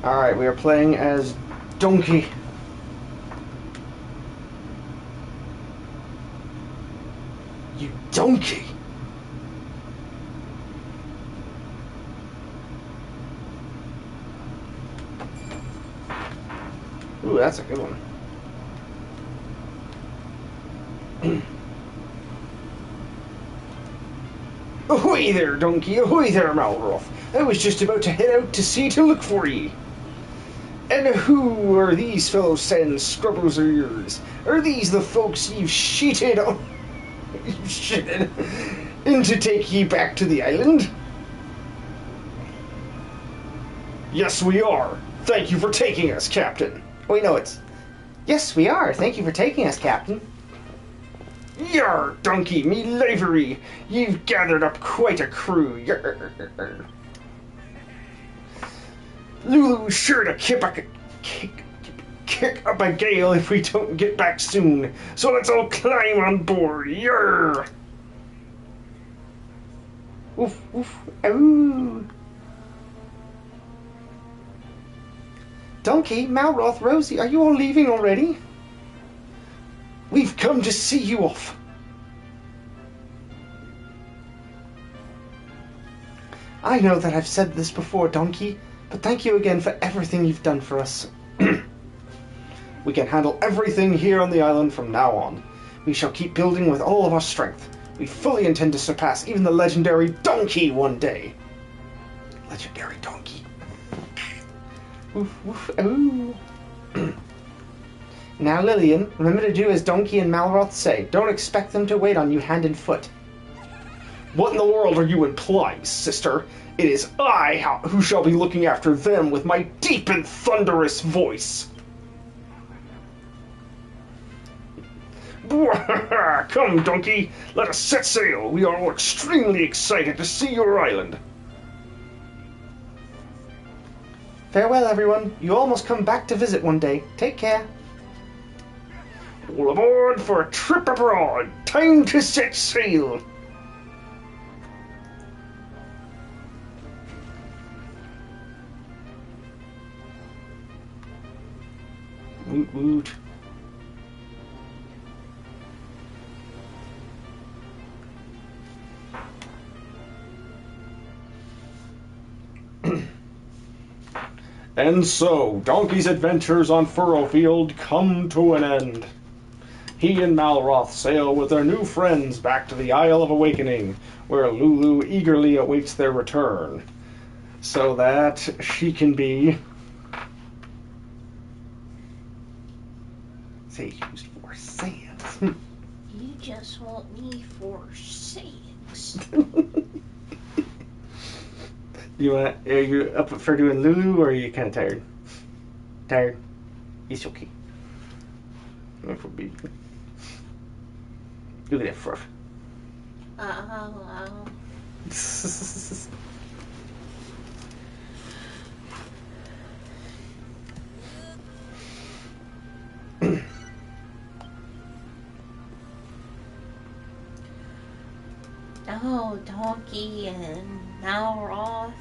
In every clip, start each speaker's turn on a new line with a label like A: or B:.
A: Alright, we are playing as Donkey. You donkey! Ooh, that's a good one. Ahoy there, donkey! Ahoy there, Malroth! I was just about to head out to sea to look for ye. And who are these fellow sand scrubbers of yours? Are these the folks you've sheeted on? You've sheeted in to take ye back to the island? Yes, we are. Thank you for taking us, Captain.
B: Wait, no, it's... Yes, we are. Thank you for taking us, Captain.
A: Yar, donkey, me livery. You've gathered up quite a crew. Yar. Lulu's sure to kick up a gale if we don't get back soon. So let's all climb on board. Yar.
B: Oof, oof, ooh. Donkey, Malroth, Rosie, are you all leaving already?
A: We've come to see you off.
B: I know that I've said this before, Donkey, but thank you again for everything you've done for us.
A: We can handle everything here on the island from now on. We shall keep building with all of our strength. We fully intend to surpass even the legendary Donkey one day. Legendary Donkey.
B: Woof, woof, ooh. Now, Lillian, remember to do as Donkey and Malroth say. Don't expect them to wait on you hand and foot.
A: What in the world are you implying, sister? It is I who shall be looking after them with my deep and thunderous voice. Come, Donkey, let us set sail. We are all extremely excited to see your island.
B: Farewell, everyone. You all must come back to visit one day. Take care.
A: All aboard for a trip abroad. Time to set sail.
B: Woot woot.
A: And so, Donkey's adventures on Furrowfield come to an end. He and Malroth sail with their new friends back to the Isle of Awakening, where Lulu eagerly awaits their return, so that she can be...
B: Say used for sands.
C: You just want me for sands.
B: Are you up for doing Lulu, or are you kind of tired? Tired? It's okay. Look at that fluff.
C: Oh, Donkey and Malroth.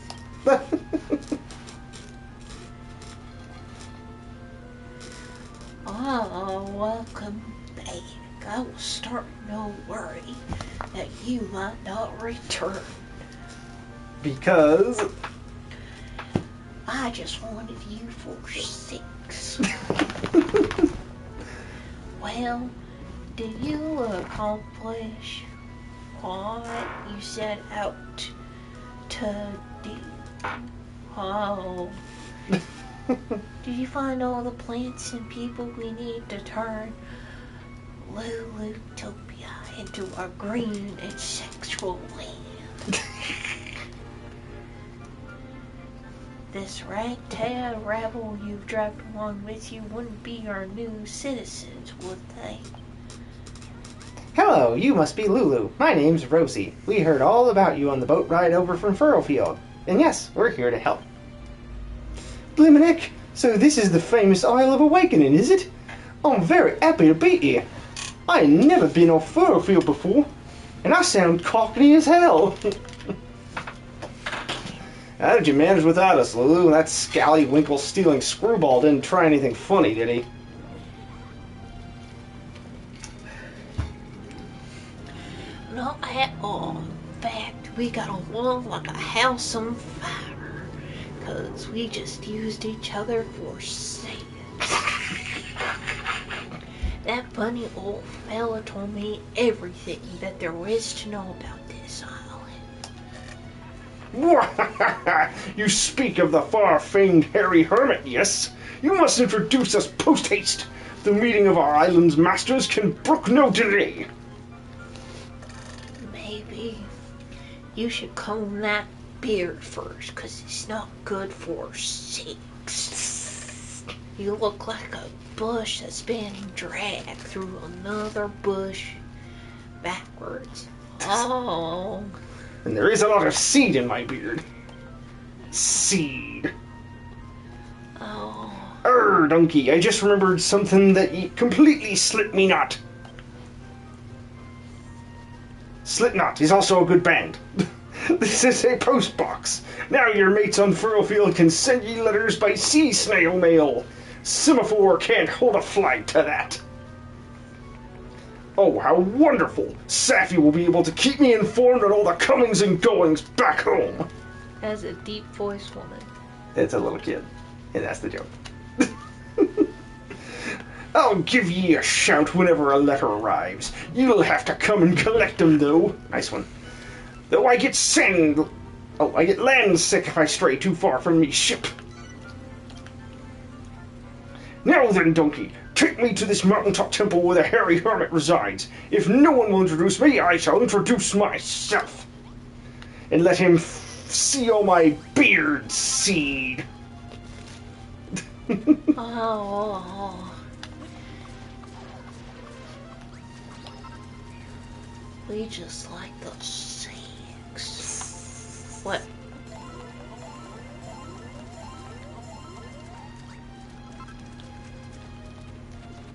C: Oh, welcome back. I was starting to worry that you might not return.
B: Because?
C: I just wanted you for 6. Well, did you accomplish what you set out to do? Oh. Did you find all the plants and people we need to turn Lulutopia into a green and sexual land? This ragtag rabble you've dragged along with you wouldn't be our new citizens, would they?
B: Hello, you must be Lulu. My name's Rosie. We heard all about you on the boat ride over from Furrowfield. And yes, we're here to help.
A: Bliminick, so this is the famous Isle of Awakening, is it? I'm very happy to be here. I ain't never been off Furrowfield before, and I sound cockney as hell. How did you manage without us, Lulu? That scallywinkle-stealing screwball didn't try anything funny, did he?
C: Not at all. In fact, we got along like a house on fire. 'Cause we just used each other for sex. That funny old fella told me everything that there is to know about this island.
A: You speak of the far-famed Hairy Hermit, yes? You must introduce us post-haste. The meeting of our island's masters can brook no delay.
C: Maybe you should comb that beard first, 'cause it's not good for sex. You look like a bush that's been dragged through another bush backwards. Oh.
A: And there is a lot of seed in my beard. Seed.
C: Oh.
A: Donkey, I just remembered something that completely slipped me not. Slipknot is also a good band. This is a post box. Now your mates on Furrowfield can send ye letters by sea snail mail. Semaphore can't hold a flag to that. Oh, how wonderful! Safi will be able to keep me informed on all the comings and goings back home.
C: As a deep voiced woman.
A: It's a little kid, and that's the joke. I'll give ye a shout whenever a letter arrives. You'll have to come and collect 'em, though. Nice one. Though I get land sick if I stray too far from me ship. Now then, Donkey, take me to this mountaintop temple where the Hairy Hermit resides. If no one will introduce me, I shall introduce myself. And let him see all my beard seed.
C: Oh. We just like the sex. What?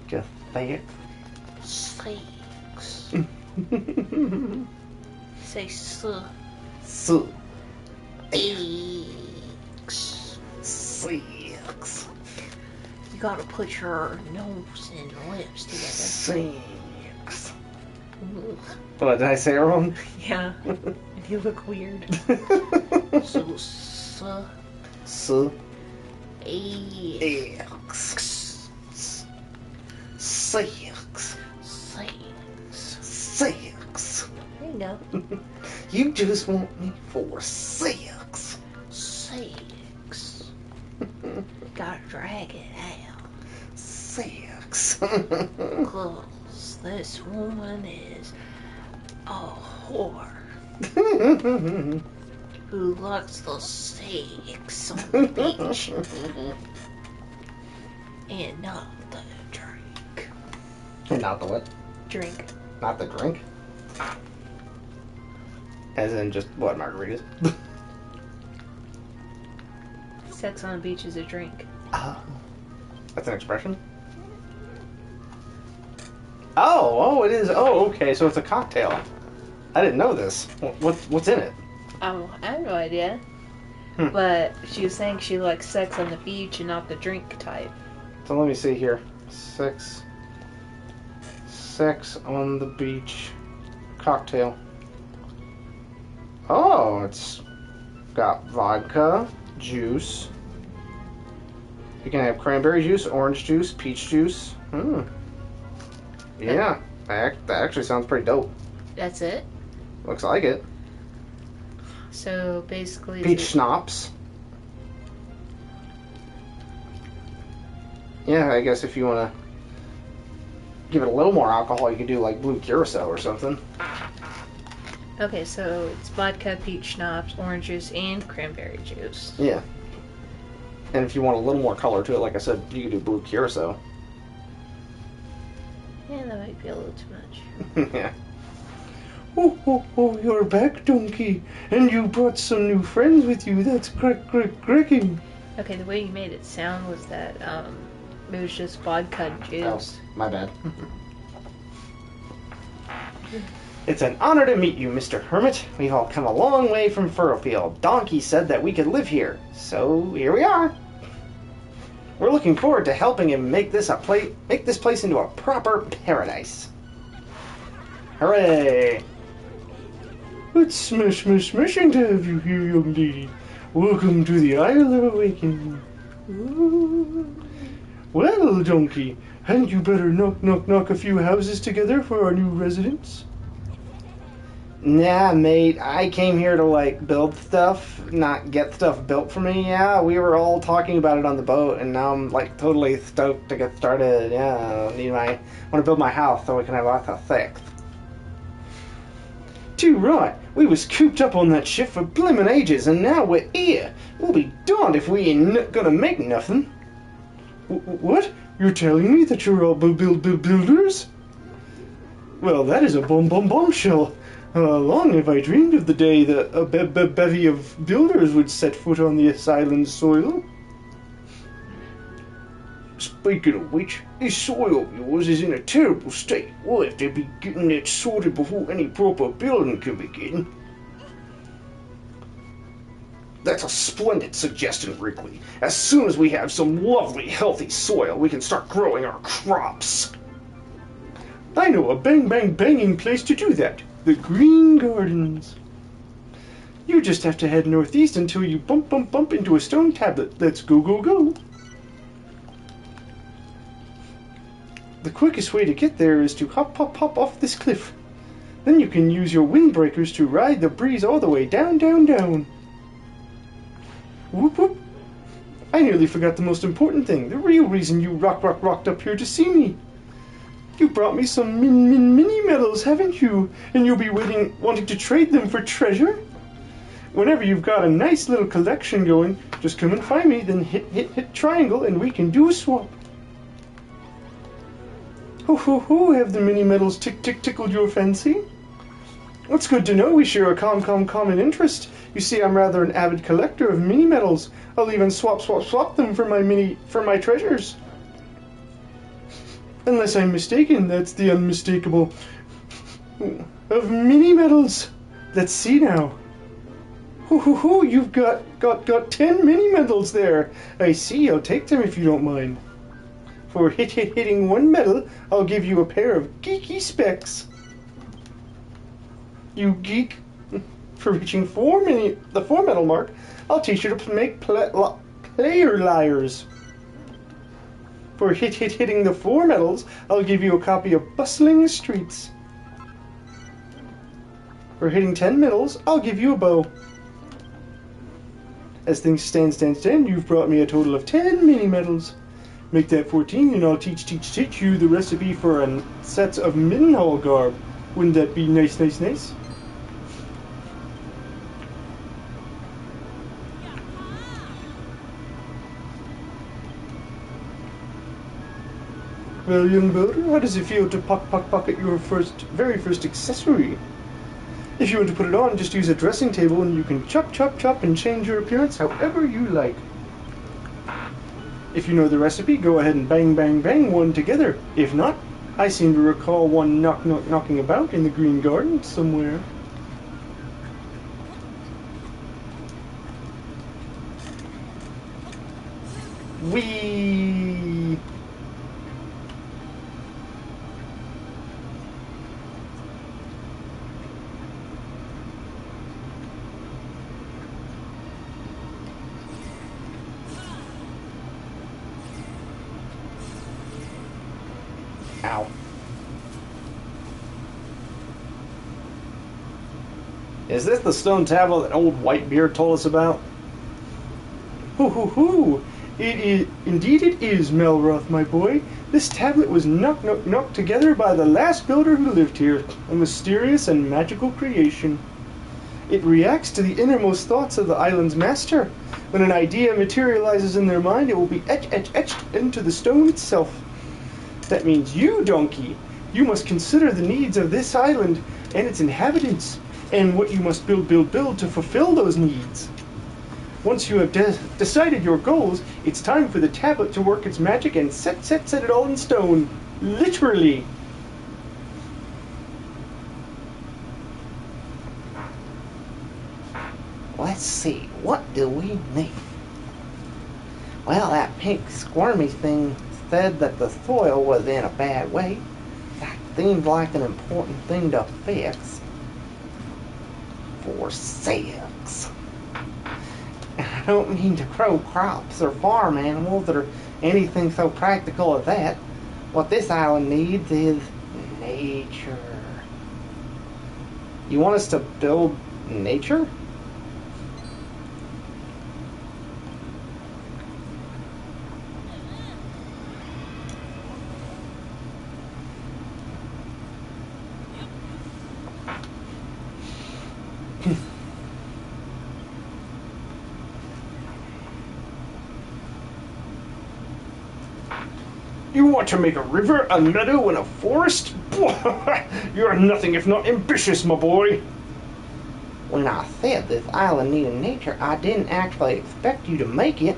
A: Just say it.
C: Sex. Say s.
A: So.
C: Sex.
A: Sex.
C: You gotta put your nose and lips together.
A: Sex.
C: Ugh.
A: What, did I say it wrong?
C: Yeah. You look weird. So,
A: So.
C: X.
A: Sex. Sex.
C: There you go.
A: You just want me for sex.
C: Sex. Gotta drag it out.
A: Sex.
C: 'Cause this woman is a whore who likes the sex on the beach and not the drink.
A: Not the what?
C: Drink.
A: Not the drink? As in just, what, margaritas?
C: Sex on the beach is a drink.
A: Oh. That's an expression? Oh, it is. Oh, okay, so it's a cocktail. I didn't know this. What's in it?
C: Oh, I have no idea. But she was saying she likes sex on the beach and not the drink type.
A: So let me see here. Sex on the beach cocktail. Oh, it's got vodka, juice. You can have cranberry juice, orange juice, peach juice. Yeah, that actually sounds pretty dope.
C: That's it?
A: Looks like it.
C: So basically...
A: Peach schnapps. Yeah, I guess if you want to give it a little more alcohol, you could do like blue curacao or something.
C: Okay, so it's vodka, peach schnapps, orange juice, and cranberry juice.
A: Yeah. And if you want a little more color to it, like I said, you could do blue curacao.
C: Yeah, that might be a little too much.
A: Yeah. Oh, you're back, Donkey. And you brought some new friends with you. That's cracking.
C: Okay, the way you made it sound was that it was just vodka juice.
A: Oh, my bad.
B: It's an honor to meet you, Mr. Hermit. We've all come a long way from Furrowfield. Donkey said that we could live here, so here we are. We're looking forward to helping him make this place into a proper paradise. Hooray!
A: It's smashing to have you here, young lady. Welcome to the Isle of Awakening. Well, Donkey, hadn't you better knock a few houses together for our new residents?
B: Nah, mate, I came here to, like, build stuff, not get stuff built for me. Yeah, we were all talking about it on the boat, and now I'm, like, totally stoked to get started. Yeah, I want to build my house so we can have lots of sex.
A: Too right. We was cooped up on that ship for blimmin' ages, and now we're here. We'll be darned if we ain't gonna make nothing. What? You're telling me that you're all builders? Well, that is a bombshell. Long have I dreamed of the day that a bevy of builders would set foot on this island's soil. Speaking of which, this soil of yours is in a terrible state. We'll have to be getting that sorted before any proper building can begin.
B: That's a splendid suggestion, Wrigley. As soon as we have some lovely, healthy soil, we can start growing our crops.
A: I know a banging place to do that. The Green Gardens. You just have to head northeast until you bump into a stone tablet. Let's go. The quickest way to get there is to hop off this cliff. Then you can use your windbreakers to ride the breeze all the way down. Whoop whoop. I nearly forgot the most important thing. The real reason you rocked up here to see me. You brought me some mini medals, haven't you? And you'll be wanting to trade them for treasure? Whenever you've got a nice little collection going, just come and find me, then hit triangle, and we can do a swap. Have the mini medals tickled your fancy? That's good to know we share a common interest. You see, I'm rather an avid collector of mini medals. I'll even swap them for my treasures. Unless I'm mistaken, that's the unmistakable of mini medals. Let's see now. You've got 10 mini medals there. I see, I'll take them if you don't mind. For hitting one medal, I'll give you a pair of geeky specs. You geek. For reaching the 4 medal mark, I'll teach you to make player liars. For hitting the 4 medals, I'll give you a copy of Bustling Streets. For hitting 10 medals, I'll give you a bow. As things stand, you've brought me a total of 10 mini medals. Make that 14, and I'll teach you the recipe for a set of Middenhall garb. Wouldn't that be nice? Well, young builder, how does it feel to pocket your very first accessory? If you want to put it on, just use a dressing table and you can chop and change your appearance however you like. If you know the recipe, go ahead and bang one together. If not, I seem to recall one knocking about in the Green Garden somewhere. Whee!
B: Ow. Is this the stone tablet that old Whitebeard told us about?
A: Indeed it is, Melroth, my boy. This tablet was knocked together by the last builder who lived here, a mysterious and magical creation. It reacts to the innermost thoughts of the island's master. When an idea materializes in their mind, it will be etched into the stone itself. That means you, Donkey, you must consider the needs of this island and its inhabitants, and what you must build to fulfill those needs. Once you have decided your goals, it's time for the tablet to work its magic and set it all in stone. Literally.
B: Let's see, what do we need? Well, that pink squirmy thing said that the soil was in a bad way. That seems like an important thing to fix. For 6. And I don't mean to grow crops or farm animals or anything so practical as that. What this island needs is nature. You want us to build nature?
A: You want to make a river, a meadow, and a forest? You're nothing if not ambitious, my boy.
B: When I said this island needed nature, I didn't actually expect you to make it.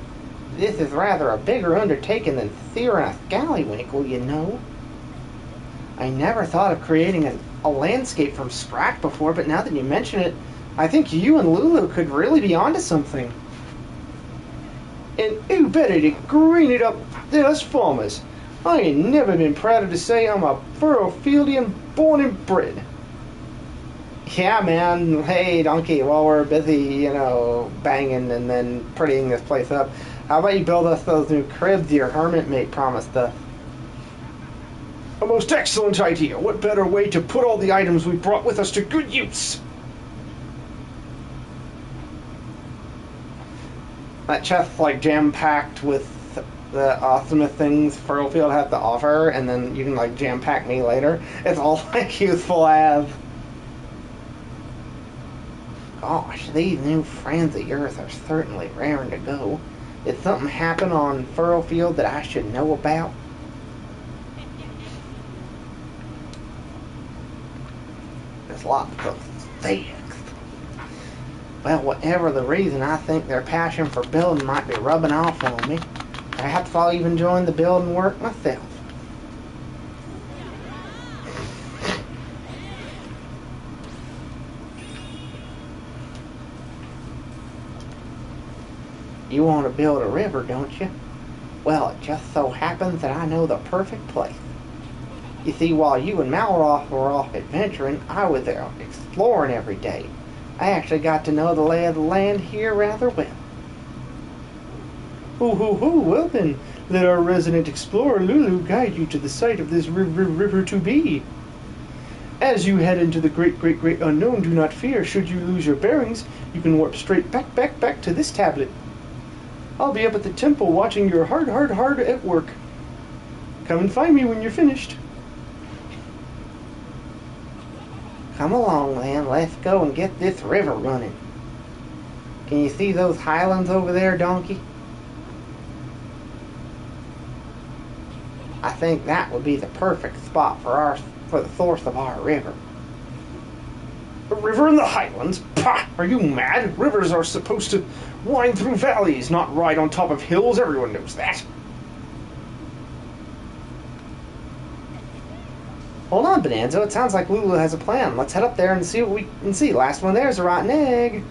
B: This is rather a bigger undertaking than steering a scallywinkle, you know. I never thought of creating a landscape from scratch before, but now that you mention it, I think you and Lulu could really be onto something.
A: And who better to green it up than us farmers? I ain't never been prouder to say I'm a Furrowfieldian born and bred.
B: Yeah, man. Hey, Donkey, while we're busy, banging and then prettying this place up, how about you build us those new cribs your hermit mate promised us?
A: A most excellent idea. What better way to put all the items we brought with us to good use?
B: That chest's like jam-packed with the awesomest things Furrowfield has to offer, and then you can like jam-pack me later. It's all like useful as. Gosh, these new friends of yours are certainly raring to go. Did something happen on Furrowfield that I should know about? There's lots of things. Well, whatever the reason, I think their passion for building might be rubbing off on me. Perhaps I'll even join the building work myself. You want to build a river, don't you? Well, it just so happens that I know the perfect place. You see, while you and Malroth were off adventuring, I was there exploring every day. I actually got to know the lay of the land here rather well.
A: Ho, well then, let our resident explorer Lulu guide you to the site of this river to be. As you head into the great unknown, do not fear. Should you lose your bearings, you can warp straight back to this tablet. I'll be up at the temple watching your hard at work. Come and find me when you're finished.
B: Come along, then. Let's go and get this river running. Can you see those highlands over there, Donkey? I think that would be the perfect spot for the source of our river.
A: A river in the highlands? Pah! Are you mad? Rivers are supposed to wind through valleys, not ride on top of hills. Everyone knows that.
B: Hold on, Bonanza. It sounds like Lulu has a plan. Let's head up there and see what we can see. Last one there's a rotten egg.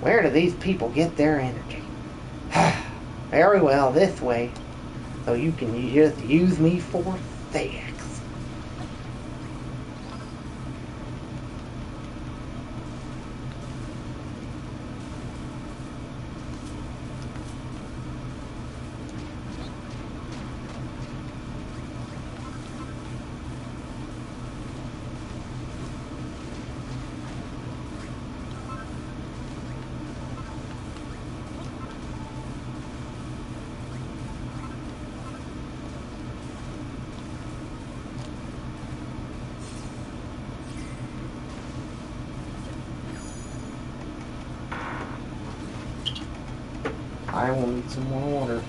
B: Where do these people get their energy? Very well, this way. So you can just use me for sex. I will need some more water.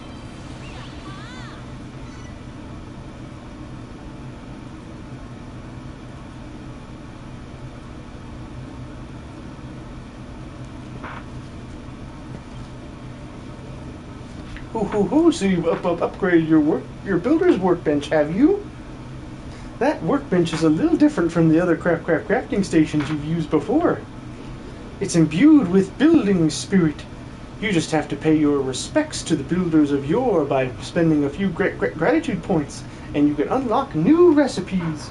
A: So you've upgraded your builder's workbench, have you? That workbench is a little different from the other crafting stations you've used before.
B: It's imbued with building spirit. You just have to pay your respects to the builders of yore by spending a few gratitude points, and you can unlock new recipes.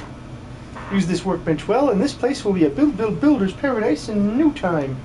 B: Use this workbench well, and this place will be a builder's paradise in no time.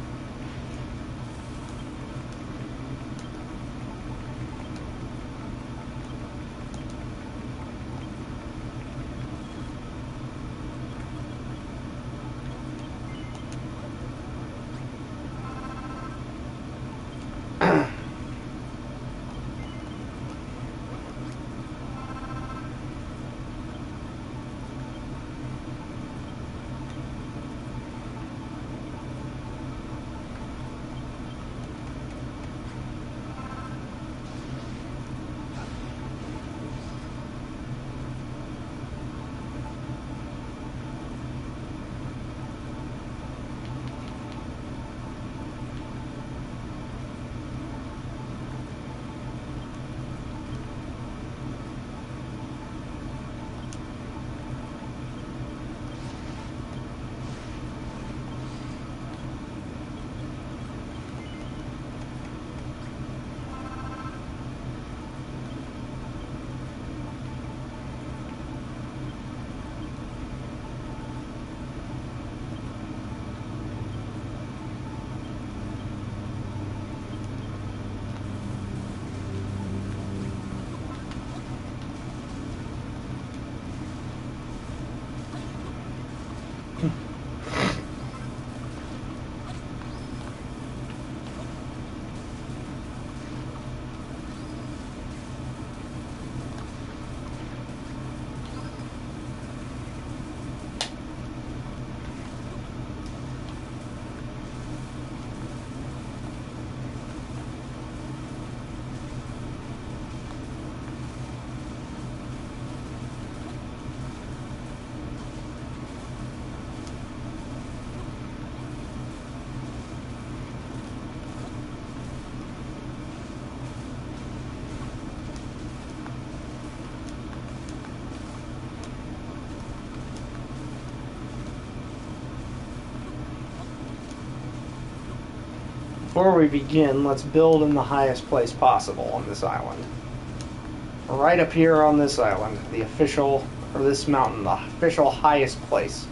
B: Before we begin, let's build in the highest place possible on this island. Right up here on this island, the official, or this mountain, the official highest place.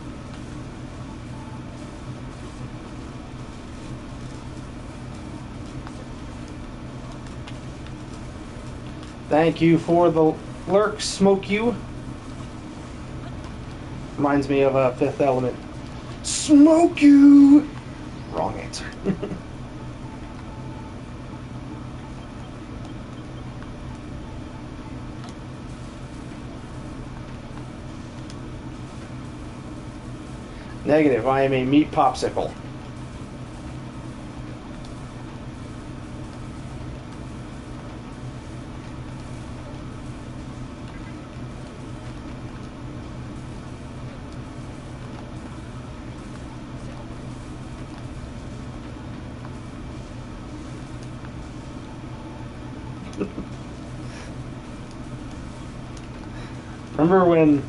B: Thank you for the lurk, Smoke You. Reminds me of a Fifth Element. Smoke You! Wrong answer. Negative, I am a meat popsicle. Remember when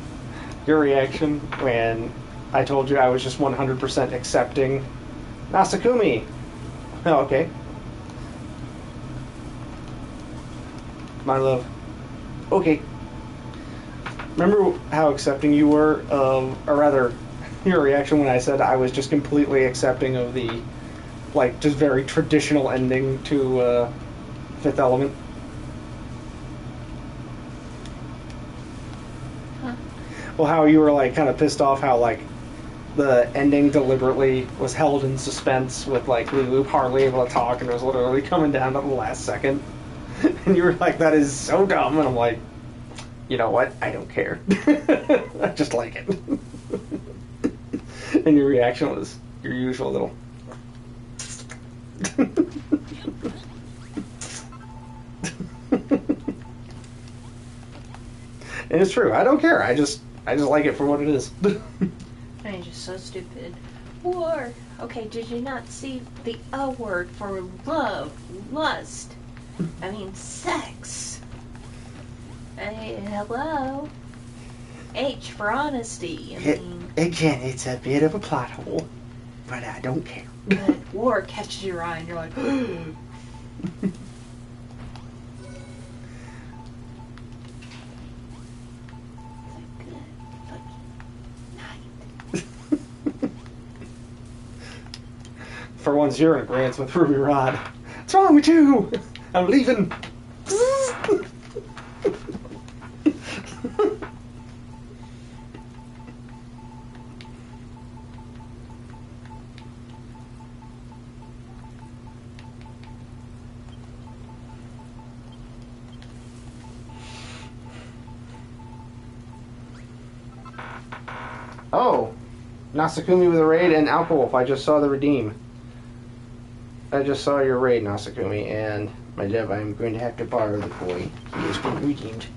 B: your reaction when I told you I was just 100% accepting Masakumi? Oh, okay. My love. Okay. Remember how accepting you were of, or rather, your reaction when I said I was just completely accepting of the, like, just very traditional ending to Fifth Element?
C: Huh?
B: Well, how you were, like, kind of pissed off how, like, the ending deliberately was held in suspense with, like, Lulu hardly able to talk and it was literally coming down to the last second. And you were like, that is so dumb. And I'm like, you know what? I don't care. I just like it. And your reaction was your usual little... And it's true. I don't care. I just like it for what it is.
C: I'm just so stupid. War. Okay, did you not see the A word for love, lust? I mean, sex. Hey, hello. H for honesty. I mean,
B: Again, it's a bit of a plot hole, but I don't care.
C: then war catches your eye and you're like,
B: For once, you're in agreement with Ruby Rod. What's wrong with you? I'm leaving. Oh, Nasakumi with a raid and Alkawolf. I just saw the redeem. I just saw your raid, Nasakumi, and my dev, I'm going to have to borrow the boy. He has been redeemed.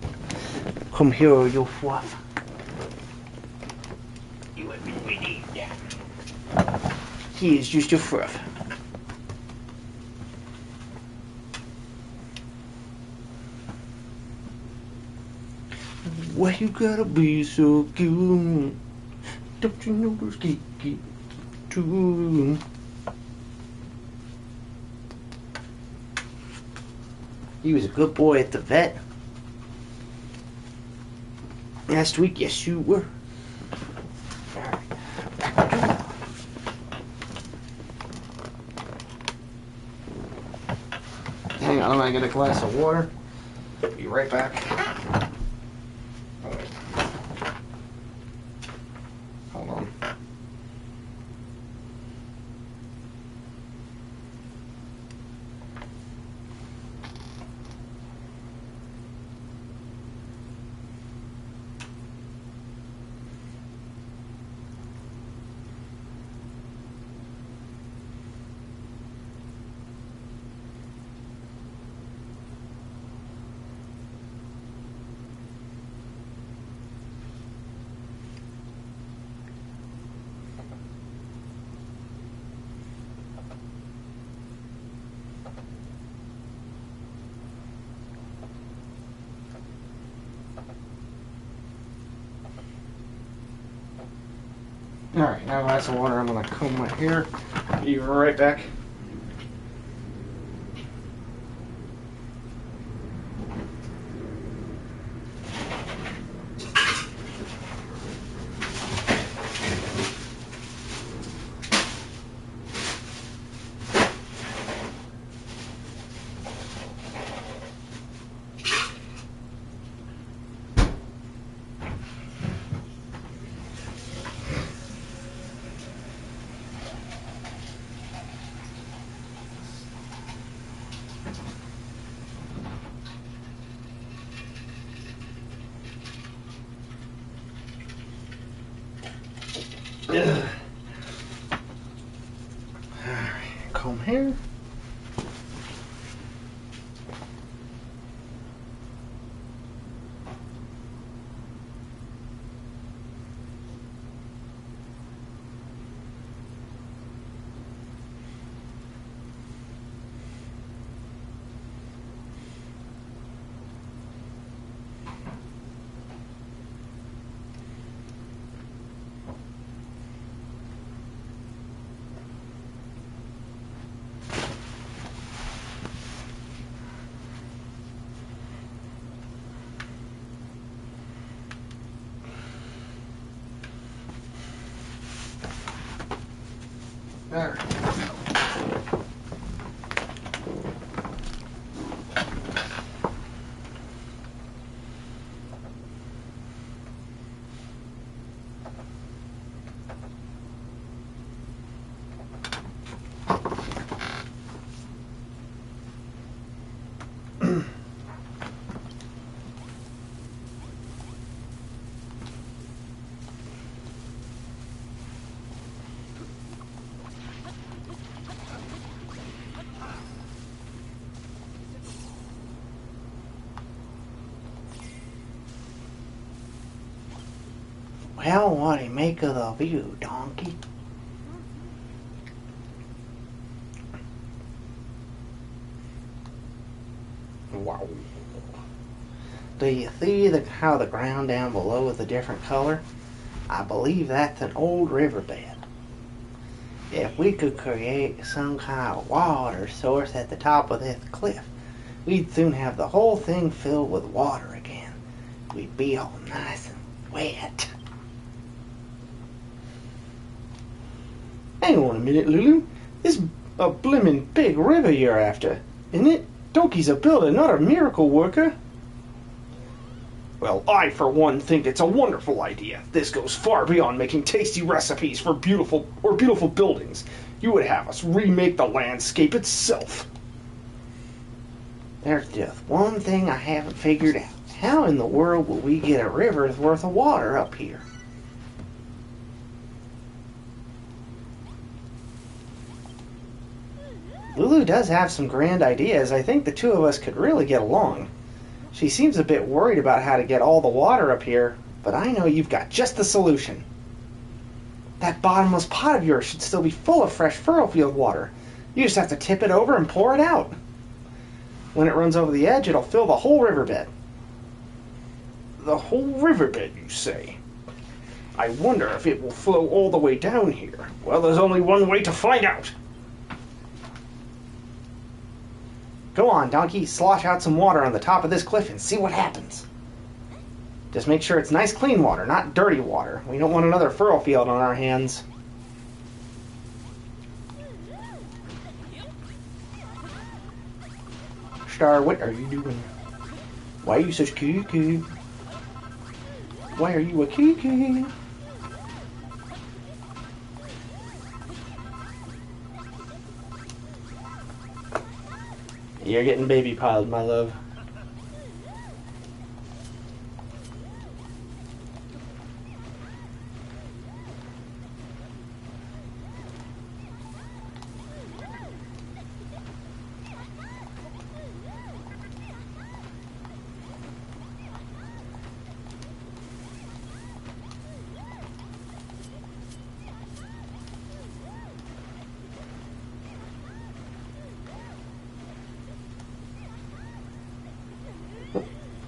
B: Come here, you fluff. You have been redeemed. He is just a fluff. Why you gotta be so cute? Don't you know those geeky too? He was a good boy at the vet. Last week, yes you were. Hang on, I'm gonna get a glass of water. Be right back. Hold on. Alright, now a glass of water. I'm going to comb my hair. Be right back. Alright, comb hair. Alright. Well, what do you make of the view, donkey? Wow. Do you see how the ground down below is a different color? I believe that's an old riverbed. If we could create some kind of water source at the top of this cliff, we'd soon have the whole thing filled with water again. We'd be all nice and wet. Hang on a minute, Lulu. This a blimmin' big river you're after, isn't it? Donkey's a builder, not a miracle worker.
A: Well, I, for one, think it's a wonderful idea. This goes far beyond making tasty recipes for beautiful buildings. You would have us remake the landscape itself.
B: There's just one thing I haven't figured out. How in the world will we get a river's worth of water up here? Lulu does have some grand ideas. I think the two of us could really get along. She seems a bit worried about how to get all the water up here, but I know you've got just the solution. That bottomless pot of yours should still be full of fresh Furrowfield water. You just have to tip it over and pour it out. When it runs over the edge, it'll fill the whole riverbed.
A: The whole riverbed, you say? I wonder if it will flow all the way down here. Well, there's only one way to find out.
B: Go on, Donkey, slosh out some water on the top of this cliff and see what happens. Just make sure it's nice clean water, not dirty water. We don't want another Furrowfield on our hands. Star, what are you doing? Why are you such cuckoo? Why are you a cuckoo? You're getting baby piled, my love.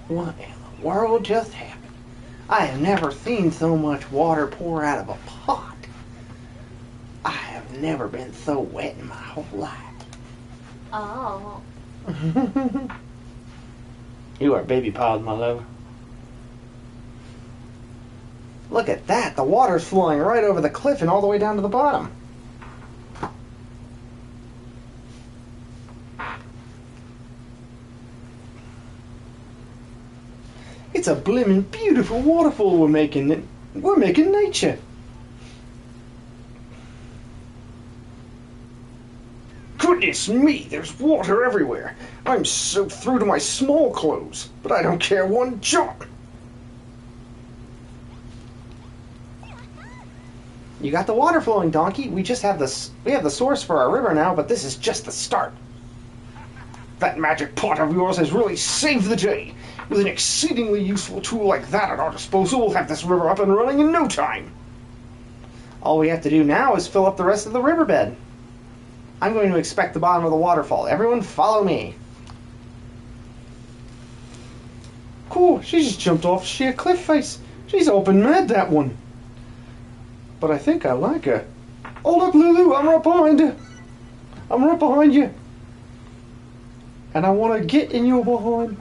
B: What in the world just happened? I have never seen so much water pour out of a pot. I have never been so wet in my whole life.
C: Oh.
B: You are baby piled, my love. Look at that. The water's flowing right over the cliff and all the way down to the bottom. It's a blimmin' beautiful waterfall we're making. We're making nature.
A: Goodness me, there's water everywhere. I'm soaked through to my small clothes, but I don't care one jot.
B: You got the water flowing, Donkey. We have the source for our river now, but this is just the start.
A: That magic pot of yours has really saved the day. With an exceedingly useful tool like that at our disposal, we'll have this river up and running in no time.
B: All we have to do now is fill up the rest of the riverbed. I'm going to inspect the bottom of the waterfall. Everyone follow me. Cool, she just jumped off sheer cliff face. She's open mad, that one. But I think I like her. Hold up, Lulu, I'm right behind her. I'm right behind you. And I want to get in your behind.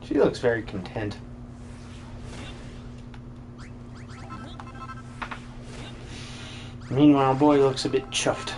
B: She looks very content. Meanwhile, boy looks a bit chuffed.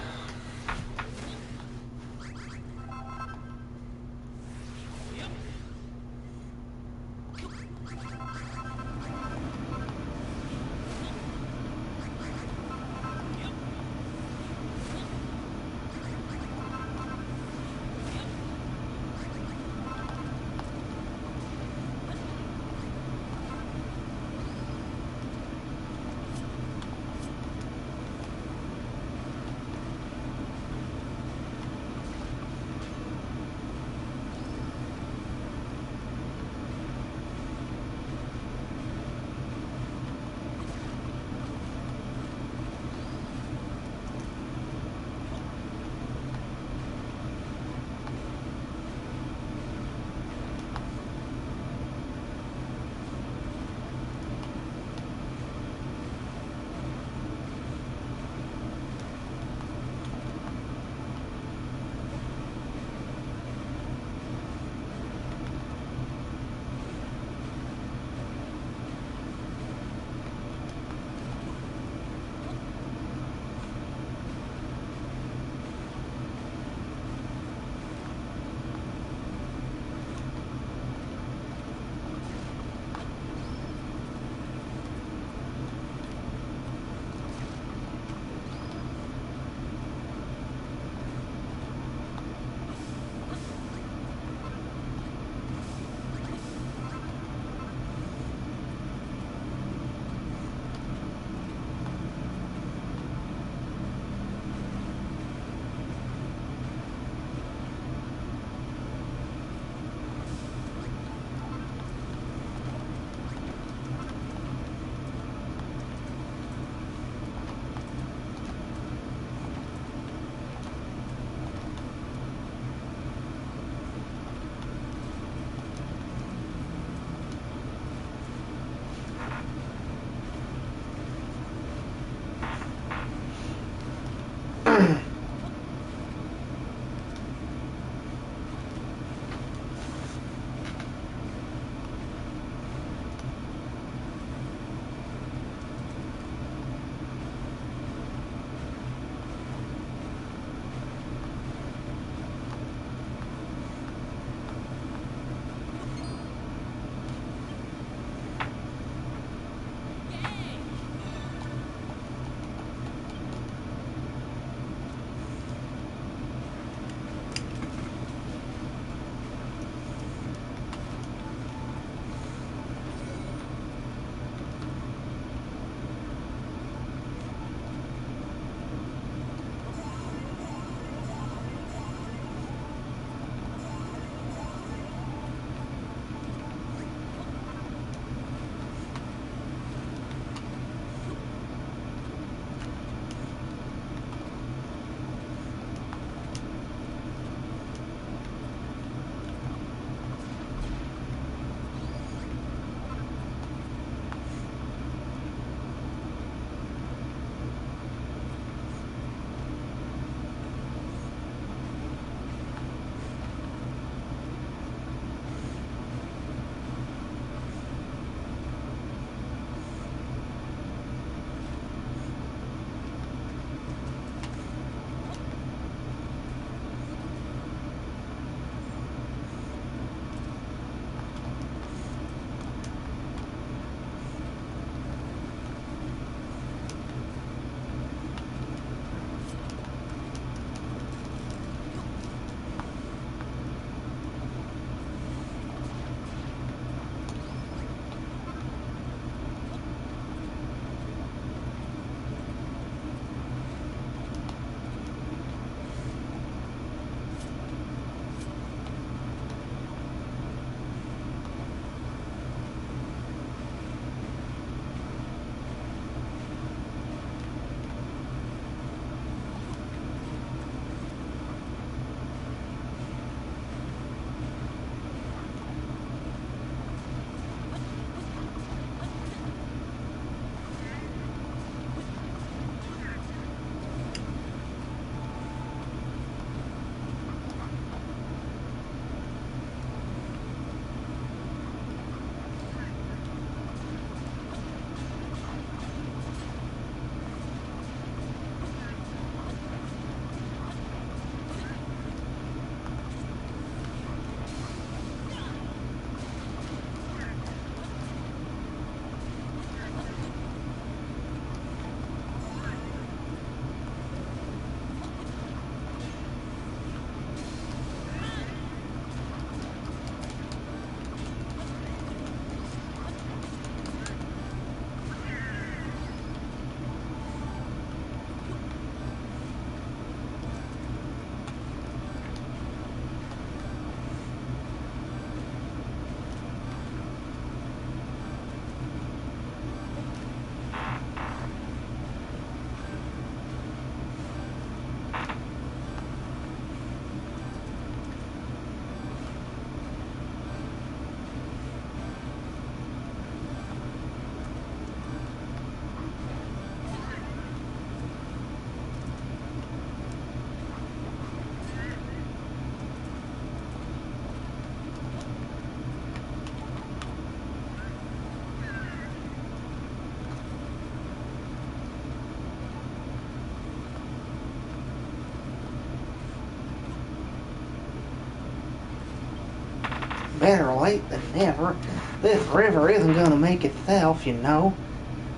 B: better late than never. This river isn't gonna make itself, you know.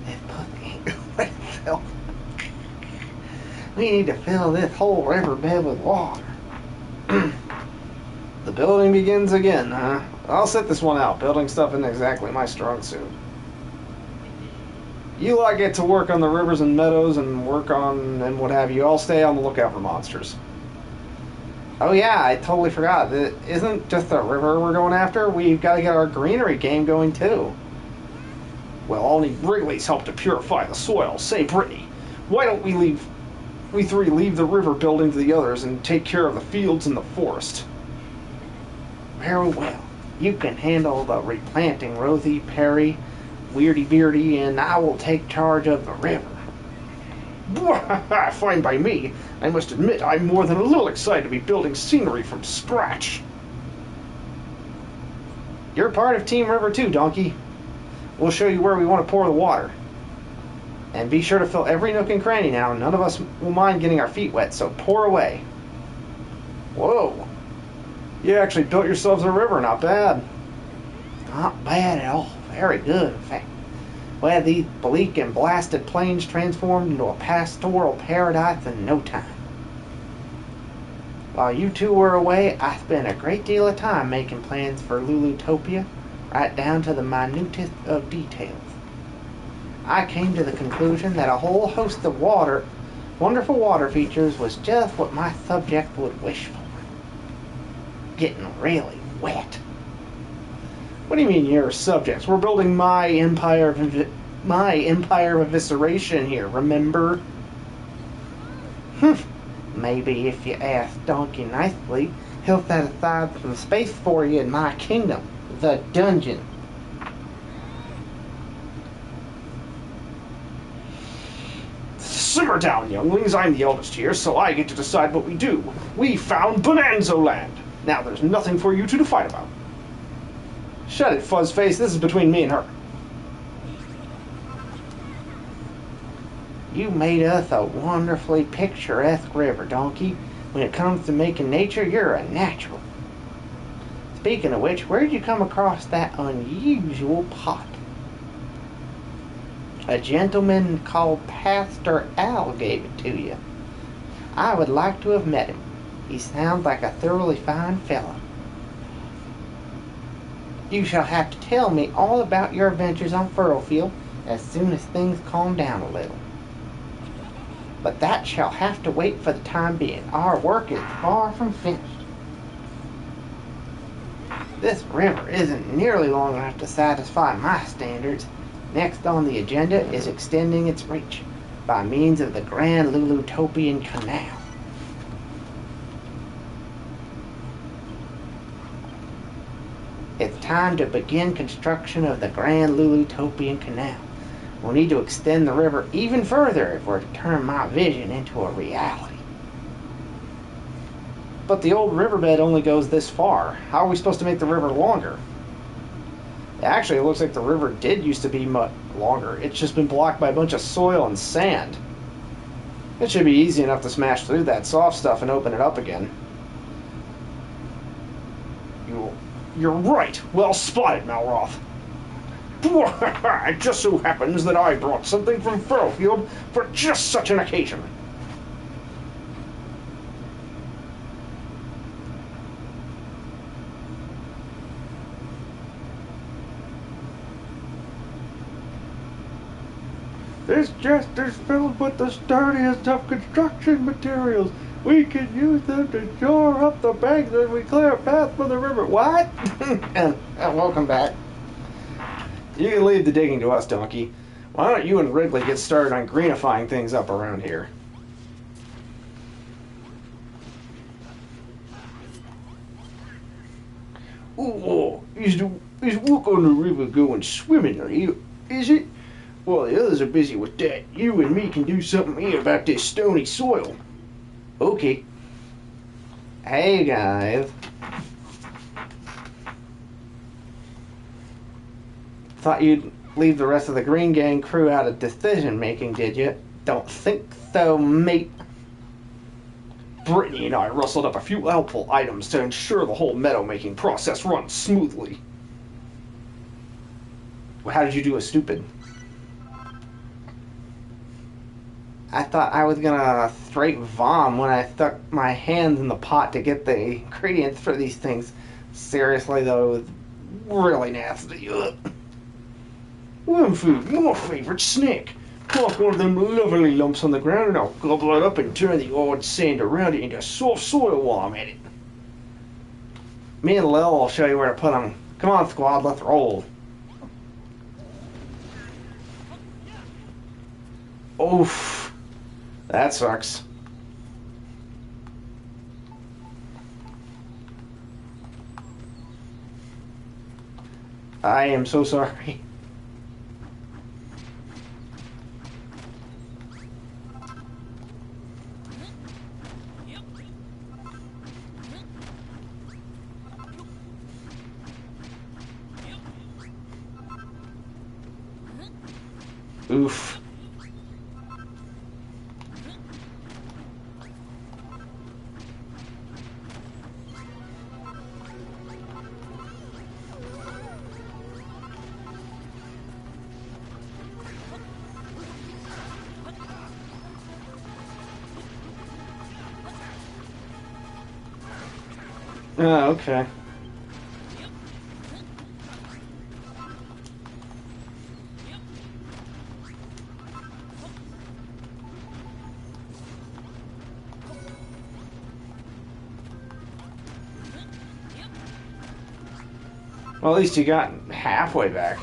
B: This pussy ain't gonna make itself. We need to fill this whole riverbed with water.
A: The building begins again, huh? I'll sit this one out. Building stuff isn't exactly my strong suit. You lot get to work on the rivers and meadows and work on and what have you. I'll stay on the lookout for monsters.
B: Oh yeah, I totally forgot. It isn't just the river we're going after. We've got to get our greenery game going too.
A: Well, I'll need Wrigley's help to purify the soil. Say, Brittany, why don't we three leave the river building to the others and take care of the fields and the forest?
B: Very well. You can handle the replanting, Rosie, Perry, Weirdy Beardy, and I will take charge of the river.
A: Fine by me. I must admit I'm more than a little excited to be building scenery from scratch.
B: You're part of Team River too, Donkey. We'll show you where we want to pour the water. And be sure to fill every nook and cranny now. None of us will mind getting our feet wet, so pour away.
A: Whoa. You actually built yourselves a river, not bad.
B: Not bad at all. Very good, in fact. We had these bleak and blasted plains transformed into a pastoral paradise in no time. While you two were away, I spent a great deal of time making plans for Lulutopia, right down to the minutest of details. I came to the conclusion that a whole host of wonderful water features was just what my subject would wish for. Getting really wet.
A: What do you mean your subjects? We're building my empire of evisceration here, remember?
B: Maybe if you ask Donkey nicely, he'll set aside some space for you in my kingdom, the dungeon.
A: Simmer down, younglings. I'm the eldest here, so I get to decide what we do. We found Bonanza Land. Now there's nothing for you two to fight about. Shut it, Fuzzface. This is between me and her.
B: You made us a wonderfully picturesque river, Donkey. When it comes to making nature, you're a natural. Speaking of which, where did you come across that unusual pot? A gentleman called Pastor Al gave it to you. I would like to have met him. He sounds like a thoroughly fine fellow. You shall have to tell me all about your adventures on Furrowfield as soon as things calm down a little. But that shall have to wait for the time being. Our work is far from finished. This river isn't nearly long enough to satisfy my standards. Next on the agenda is extending its reach by means of the Grand Lulutopian Canal. It's time to begin construction of the Grand Lulutopian Canal. We'll need to extend the river even further if we're to turn my vision into a reality.
A: But the old riverbed only goes this far. How are we supposed to make the river longer? Actually, it looks like the river did used to be much longer. It's just been blocked by a bunch of soil and sand. It should be easy enough to smash through that soft stuff and open it up again. You're right. Well spotted, Malroth. It just so happens that I brought something from Furrowfield for just such an occasion. This chest is filled with the sturdiest of construction materials. We can use them to shore up the banks as we clear a path for the river. What?
B: And welcome back.
A: You can leave the digging to us, Donkey. Why don't you and Wrigley get started on greenifying things up around here? Oh, is work on the river going swimmingly? Is it? Well, the others are busy with that. You and me can do something here about this stony soil. Okay.
B: Hey, guys. Thought you'd leave the rest of the Green Gang crew out of decision making, did you? Don't think so, mate.
A: Brittany and I rustled up a few helpful items to ensure the whole meadow-making process runs smoothly.
B: How did you do a stupid? I thought I was gonna straight vom when I stuck my hands in the pot to get the ingredients for these things. Seriously though, it was really nasty. Ugh.
A: Wormfood, my favourite snack. Pluck one of them lovely lumps on the ground and I'll gobble it up and turn the odd sand around it into soft soil while I'm at it.
B: Me and Lil will show you where to put them. Come on, squad, let's roll.
A: Oof. That sucks.
B: I am so sorry.
A: Oof.
B: Oh, okay.
A: Well, at least you got halfway back.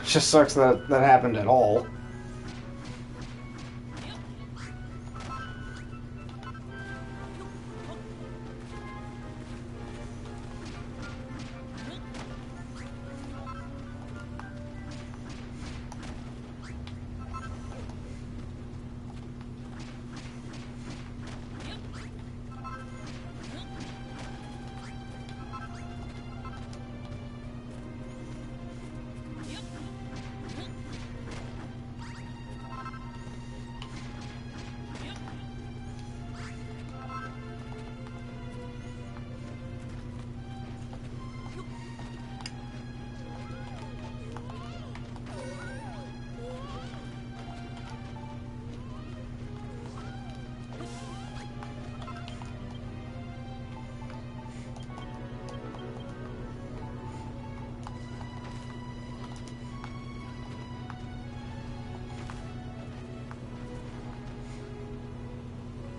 B: Just sucks that that happened at all.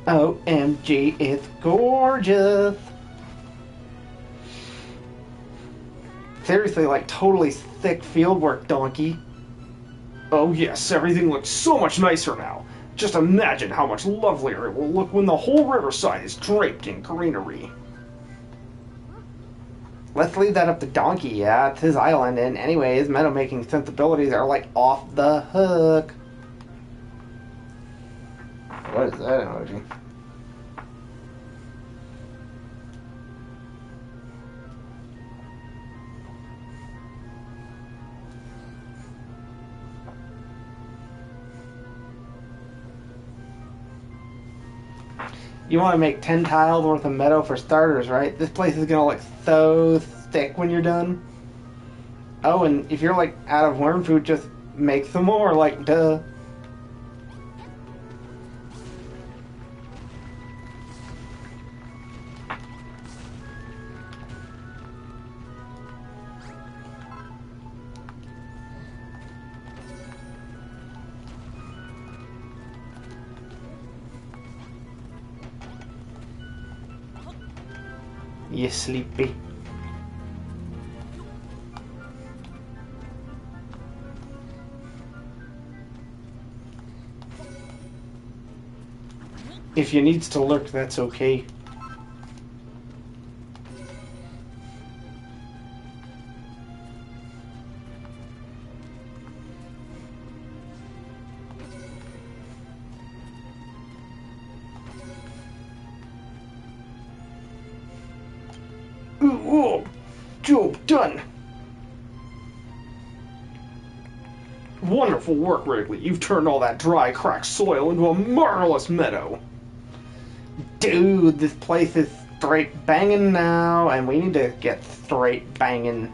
B: OMG, it's gorgeous. Seriously, like totally thick fieldwork, donkey.
A: Oh yes, everything looks so much nicer now. Just imagine how much lovelier it will look when the whole riverside is draped in greenery.
B: Let's leave that up to Donkey, yeah, it's his island, and anyways, meadow making sensibilities are like off the hook. What is that emoji? You want to make 10 tiles worth of meadow for starters, right? This place is going to look so thick when you're done. Oh, and if you're like out of worm food, just make some more, like duh. You sleepy. If you needs to lurk, that's okay.
A: Ooh, job done.
B: Wonderful work, Wrigley. You've turned all that dry, cracked soil into a marvelous meadow. Dude, this place is straight banging now, and we need to get straight banging.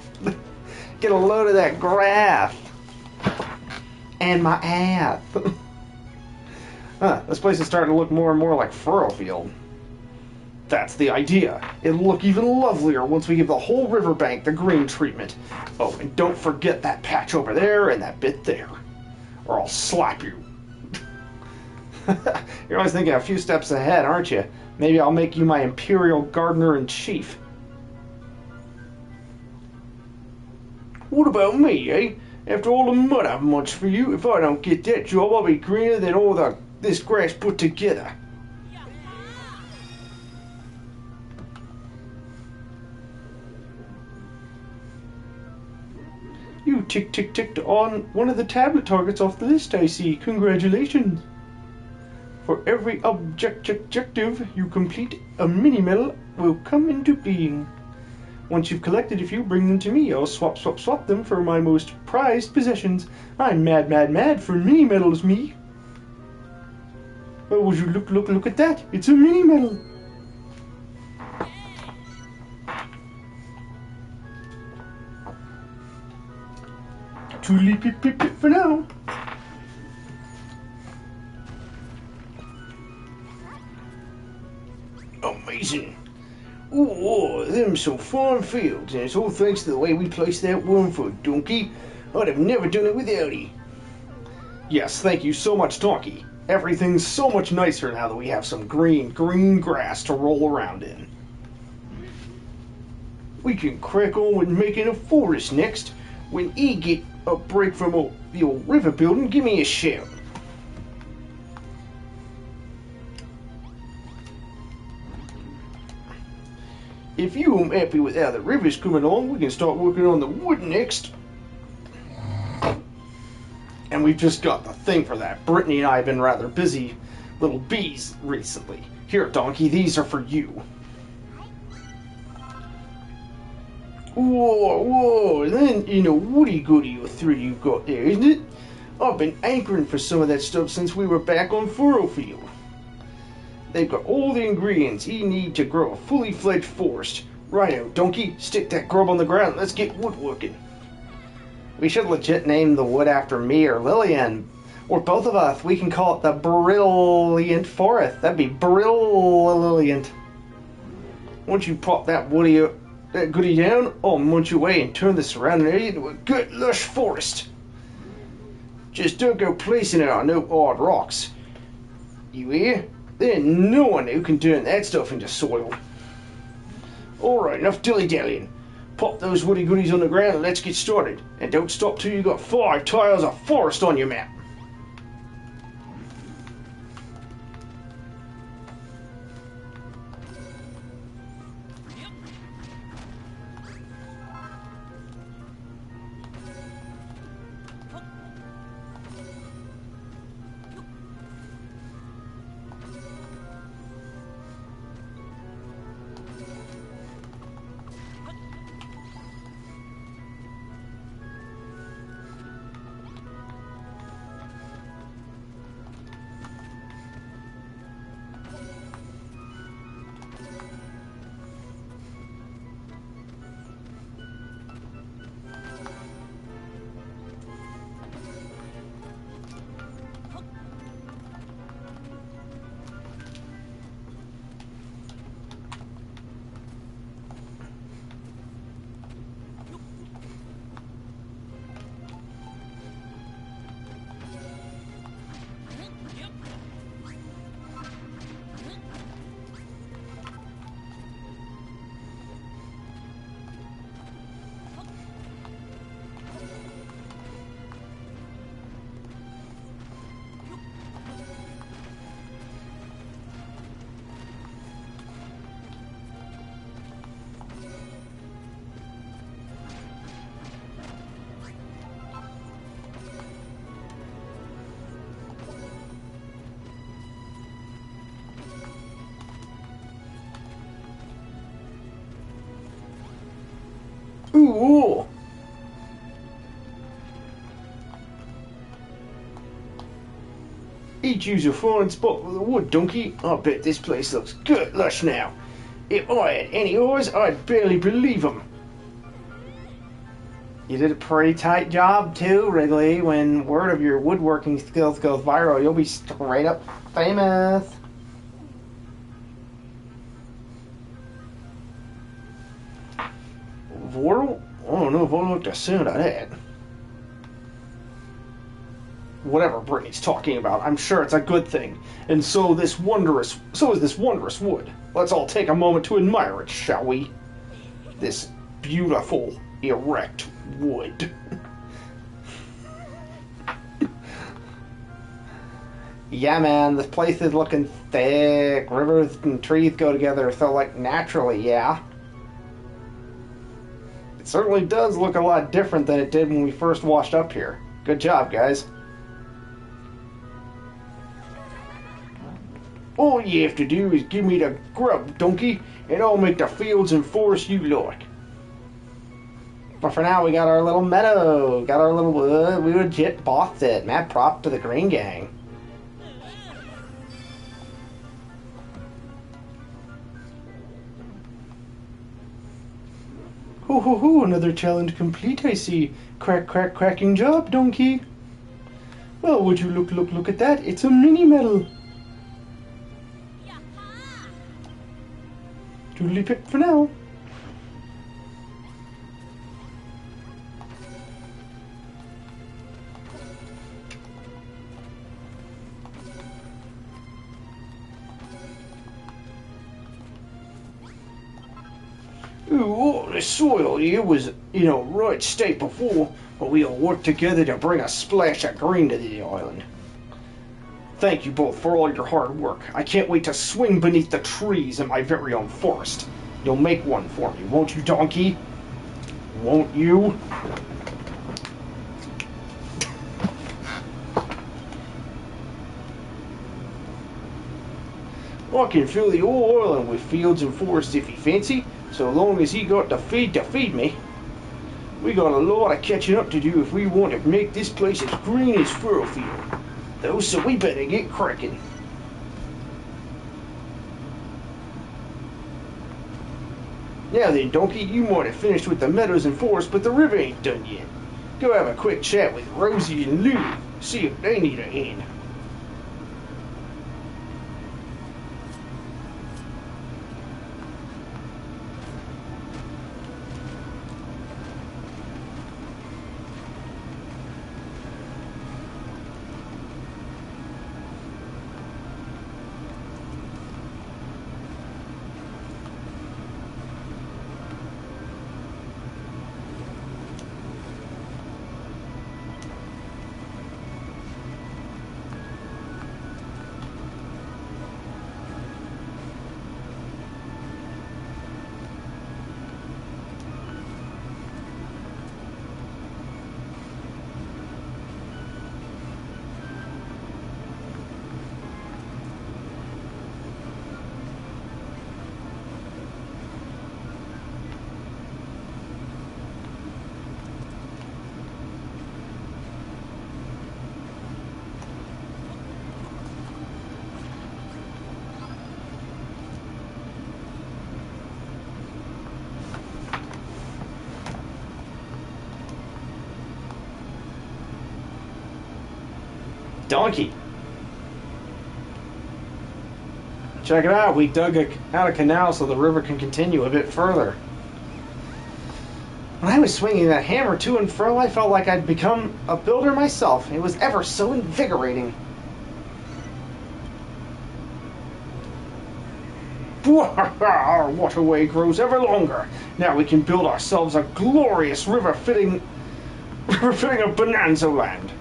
B: Get a load of that grass. And my ass. Huh, this place is starting to look more and more like furrow field. That's the idea. It'll look even lovelier once we give the whole riverbank the green treatment. Oh, and don't forget that patch over there and that bit there, or I'll slap you. You're always thinking a few steps ahead, aren't you? Maybe I'll make you my Imperial Gardener-in-Chief.
A: What about me, eh? After all the mud I've munched for you, if I don't get that job, I'll be greener than all this grass put together.
B: You ticked on one of the tablet targets off the list, I see. Congratulations. For every objective you complete, a mini-medal will come into being. Once you've collected a few, bring them to me. I'll swap them for my most prized possessions. I'm mad for mini-medals, me. Oh, would you look at that? It's a mini-medal. Toodly pip for now.
A: Amazing. Ooh, them some farm fields, and it's all thanks to the way we placed that wormfoot, Donkey. I'd have never done it without ye.
B: Yes, thank you so much, Donkey. Everything's so much nicer now that we have some green grass to roll around in.
A: We can crack on with making a forest next. When ye get a break from the old river building, give me a shout. If you ain't happy with how the river's coming along, we can start working on the wood next.
B: And we've just got the thing for that. Brittany and I have been rather busy little bees recently. Here, Donkey, these are for you.
A: Whoa, then in a woody goody or three you got there, isn't it? I've been anchoring for some of that stuff since we were back on Furrowfield. They've got all the ingredients you need to grow a fully fledged forest. Righto, Donkey, stick that grub on the ground. Let's get woodworking.
B: We should legit name the wood after me or Lillian. Or both of us. We can call it the Brilliant Forest. That'd be brilliant.
A: Once you pop that goody down, I'll munch away and turn the surrounding area into a good lush forest. Just don't go placing it on no odd rocks. You hear? There ain't no one who can turn that stuff into soil. Alright, enough dilly-dallying. Pop those woody goodies on the ground and let's get started. And don't stop till you got 5 tiles of forest on your map. He choose a fine spot for the wood, donkey. I bet this place looks good lush now. If I had any oars, I'd barely believe 'em.
B: You did a pretty tight job too, Wrigley. When word of your woodworking skills goes viral, you'll be straight up famous.
A: Viral? I don't know if I like the sound of that. Whatever Brittany's talking about, I'm sure it's a good thing. And so is this wondrous wood. Let's all take a moment to admire it, shall we? This beautiful, erect wood.
B: Yeah, man, this place is looking thick. Rivers and trees go together so, like, naturally, yeah. It certainly does look a lot different than it did when we first washed up here. Good job, guys.
A: All you have to do is give me the grub, donkey, and I'll make the fields and forests you like.
B: But for now, we got our little meadow. Got our little wood. We legit bought it. Mad prop to the Green Gang.
A: Ho ho ho, another challenge complete, I see. Cracking job, donkey. Well, would you look at that? It's a mini medal. Doodly pip for now. Ooh, all the soil here was in a right state before, but we all worked together to bring a splash of green to the island. Thank you both for all your hard work. I can't wait to swing beneath the trees in my very own forest. You'll make one for me, won't you, donkey? Won't you? I can fill the whole island with fields and forests if you fancy, so long as he got the feed to feed me. We got a lot of catching up to do if we want to make this place as green as Furrowfield. Though, so we better get cracking. Now then, donkey, you might have finished with the meadows and forests, but the river ain't done yet. Go have a quick chat with Rosie and Lou, see if they need a hand. Donkey. Check it out, we dug out a canal so the river can continue a bit further.
B: When I was swinging that hammer to and fro, I felt like I'd become a builder myself. It was ever so invigorating.
A: Our waterway grows ever longer. Now we can build ourselves a glorious river fitting a bonanza land.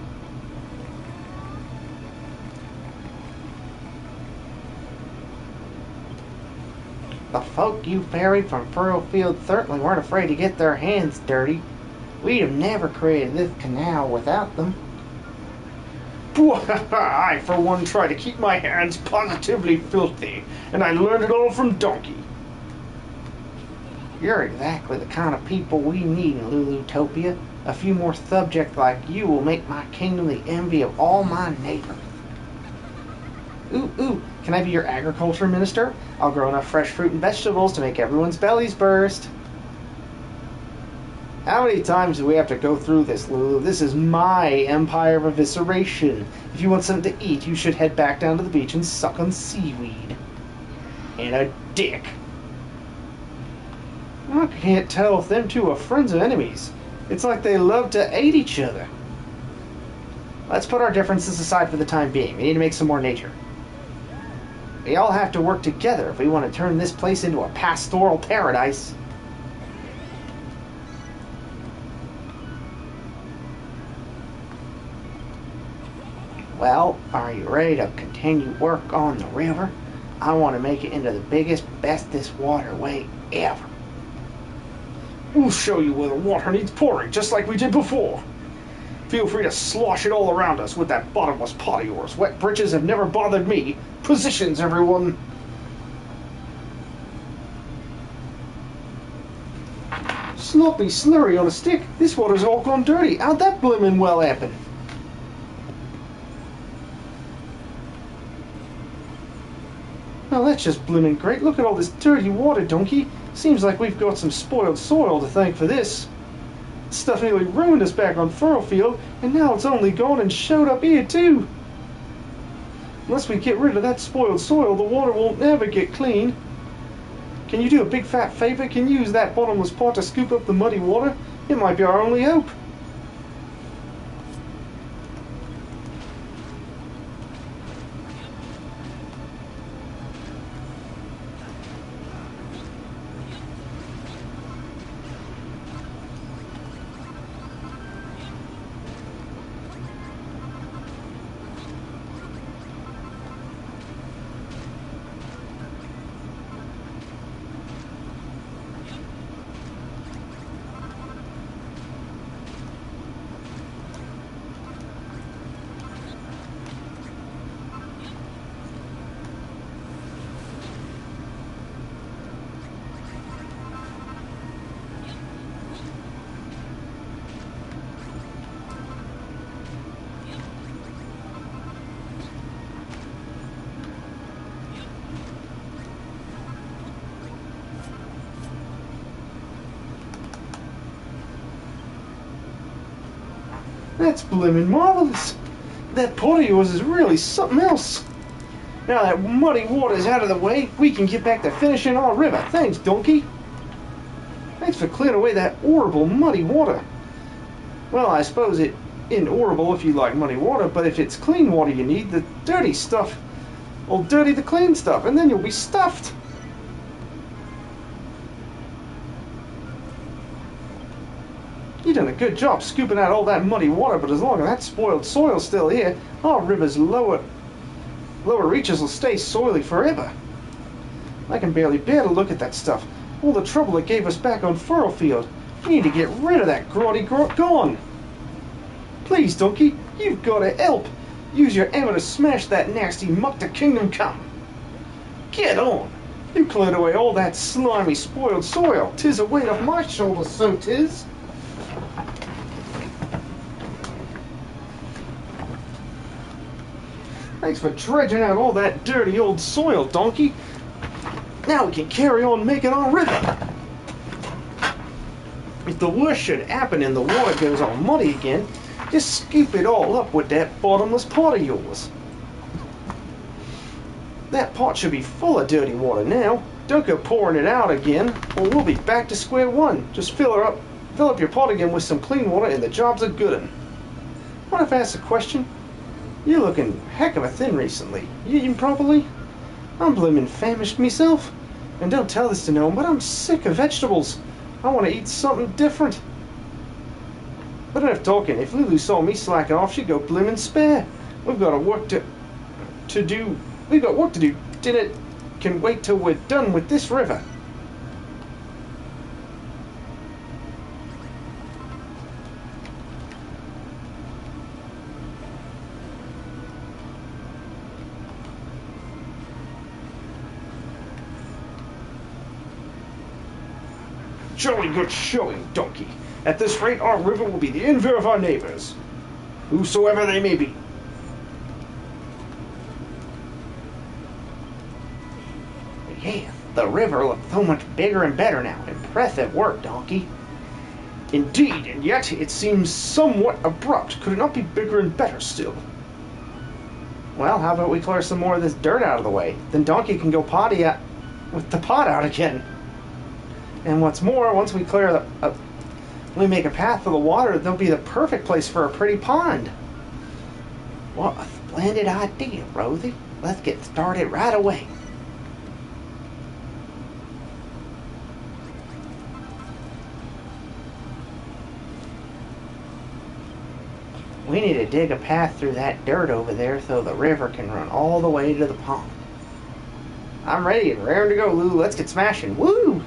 B: The folk you ferried from Furrowfield certainly weren't afraid to get their hands dirty. We'd have never created this canal without them.
A: I, for one, try to keep my hands positively filthy, and I learned it all from Donkey.
B: You're exactly the kind of people we need in Lulutopia. A few more subjects like you will make my kingdom the envy of all my neighbors. Ooh, can I be your agriculture minister? I'll grow enough fresh fruit and vegetables to make everyone's bellies burst. How many times do we have to go through this, Lulu? This is my empire of evisceration. If you want something to eat, you should head back down to the beach and suck on seaweed. And a dick. I can't tell if them two are friends or enemies. It's like they love to hate each other. Let's put our differences aside for the time being. We need to make some more nature. We all have to work together if we want to turn this place into a pastoral paradise. Well, are you ready to continue work on the river? I want to make it into the biggest, bestest waterway ever.
A: We'll show you where the water needs pouring, just like we did before. Feel free to slosh it all around us with that bottomless pot of yours. Wet britches have never bothered me. Positions, everyone.
B: Sloppy slurry on a stick. This water's all gone dirty. How'd that bloomin' well happen? Well, that's just bloomin' great. Look at all this dirty water, donkey. Seems like we've got some spoiled soil to thank for this. Stuff nearly ruined us back on Furrowfield, and now it's only gone and showed up here too. Unless we get rid of that spoiled soil, the water won't ever get clean. Can you do a big fat favor? Can you use that bottomless pot to scoop up the muddy water? It might be our only hope. That's bloomin' marvelous. That pot of yours is really something else. Now that muddy water's out of the way, we can get back to finishing our river. Thanks, donkey. Thanks for clearing away that horrible muddy water. Well, I suppose it isn't horrible if you like muddy water, but if it's clean water you need, the dirty stuff will dirty the clean stuff, and then you'll be stuffed. You've done a good job scooping out all that muddy water, but as long as that spoiled soil's still here, our river's lower reaches will stay soily forever. I can barely bear to look at that stuff. All the trouble it gave us back on Furrowfield. We need to get rid of that grotty gone. Please, donkey, you've got to help. Use your hammer to smash that nasty muck to kingdom come. Get on. You cleared away all that slimy, spoiled soil. 'Tis a weight off my shoulders, so 'tis. Thanks for dredging out all that dirty old soil, donkey. Now we can carry on making our river. If the worst should happen and the water goes all muddy again, just scoop it all up with that bottomless pot of yours. That pot should be full of dirty water now. Don't go pouring it out again, or we'll be back to square one. Just fill up your pot again with some clean water and the job's a good un. What if I ask a question? You're looking heck of a thin recently. You eating properly? I'm bloomin' famished myself. And don't tell this to no one, but I'm sick of vegetables. I want to eat something different. But enough talking. If Lulu saw me slacking off, she'd go bloomin' spare. We've got work to do. We've got work to do. Dinner can wait till we're done with this river.
A: Jolly good showing, donkey. At this rate, our river will be the envy of our neighbors, whosoever they may be.
B: Yeah, the river looks so much bigger and better now. Impressive work, Donkey.
A: Indeed, and yet it seems somewhat abrupt. Could it not be bigger and better still?
B: Well, how about we clear some more of this dirt out of the way? Then Donkey can go potty out with the pot out again. And what's more, once we clear we make a path for the water, there'll be the perfect place for a pretty pond. What a splendid idea, Rosie. Let's get started right away. We need to dig a path through that dirt over there so the river can run all the way to the pond. I'm ready and raring to go, Lou. Let's get smashing. Woo!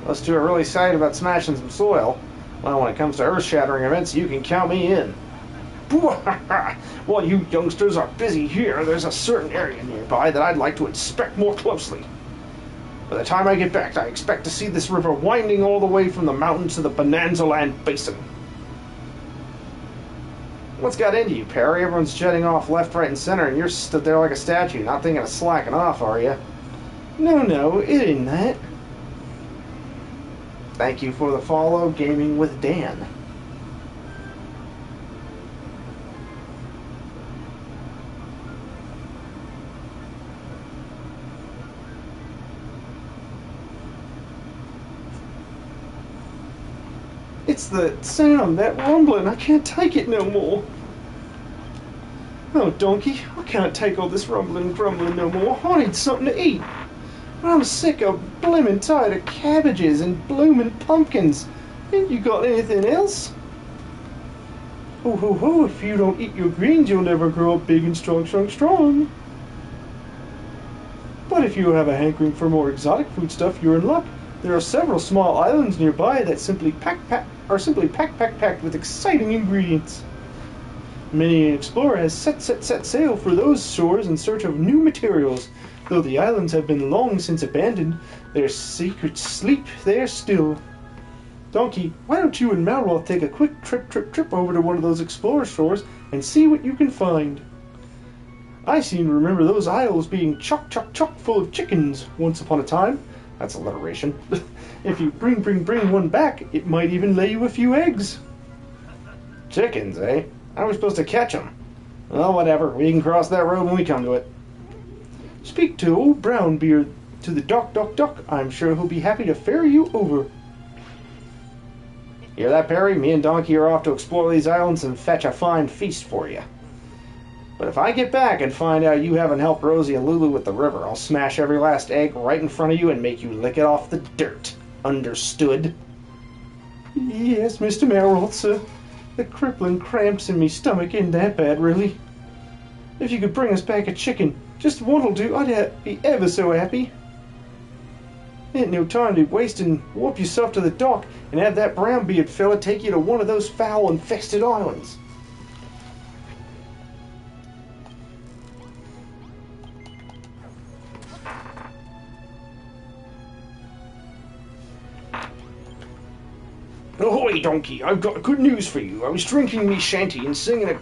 B: Let's do a really excited about smashing some soil. Well, when it comes to earth-shattering events, you can count me in.
A: While you youngsters are busy here, there's a certain area nearby that I'd like to inspect more closely. By the time I get back, I expect to see this river winding all the way from the mountains to the Bonanza Land Basin.
B: What's got into you, Perry? Everyone's jetting off left, right, and center, and you're stood there like a statue, not thinking of slacking off, are you?
A: No, it ain't that.
B: Thank you for the follow, Gaming with Dan.
A: It's the sound, that rumbling. I can't take it no more. Oh, Donkey, I can't take all this rumbling and grumbling no more. I need something to eat. I'm sick of blimmin' tired of cabbages and bloomin' pumpkins. Ain't you got anything else? Ho, ho, ho, if you don't eat your greens, you'll never grow up big and strong. But if you have a hankering for more exotic food stuff, you're in luck. There are several small islands nearby that are simply packed with exciting ingredients. Many an explorer has set sail for those shores in search of new materials. Though the islands have been long since abandoned, their secrets sleep there still. Donkey, why don't you and Malroth take a quick trip over to one of those explorer shores and see what you can find? I seem to remember those isles being chock full of chickens once upon a time. That's alliteration. If you bring one back, it might even lay you a few eggs.
B: Chickens, eh? How are we supposed to catch them? Well, whatever. We can cross that road when we come to it.
A: Speak to old Brownbeard, to the Doc. I'm sure he'll be happy to ferry you over.
B: Hear that, Perry? Me and Donkey are off to explore these islands and fetch a fine feast for you. But if I get back and find out you haven't helped Rosie and Lulu with the river, I'll smash every last egg right in front of you and make you lick it off the dirt. Understood?
A: Yes, Mr. Malroth, sir. The crippling cramps in me stomach ain't that bad, really. If you could bring us back a chicken, just one'll do, I'd be ever so happy. Ain't no time to waste and warp yourself to the dock and have that brown-beard fella take you to one of those foul-infested islands. Ahoy, Donkey! I've got good news for you. I was drinking me shanty and singing a...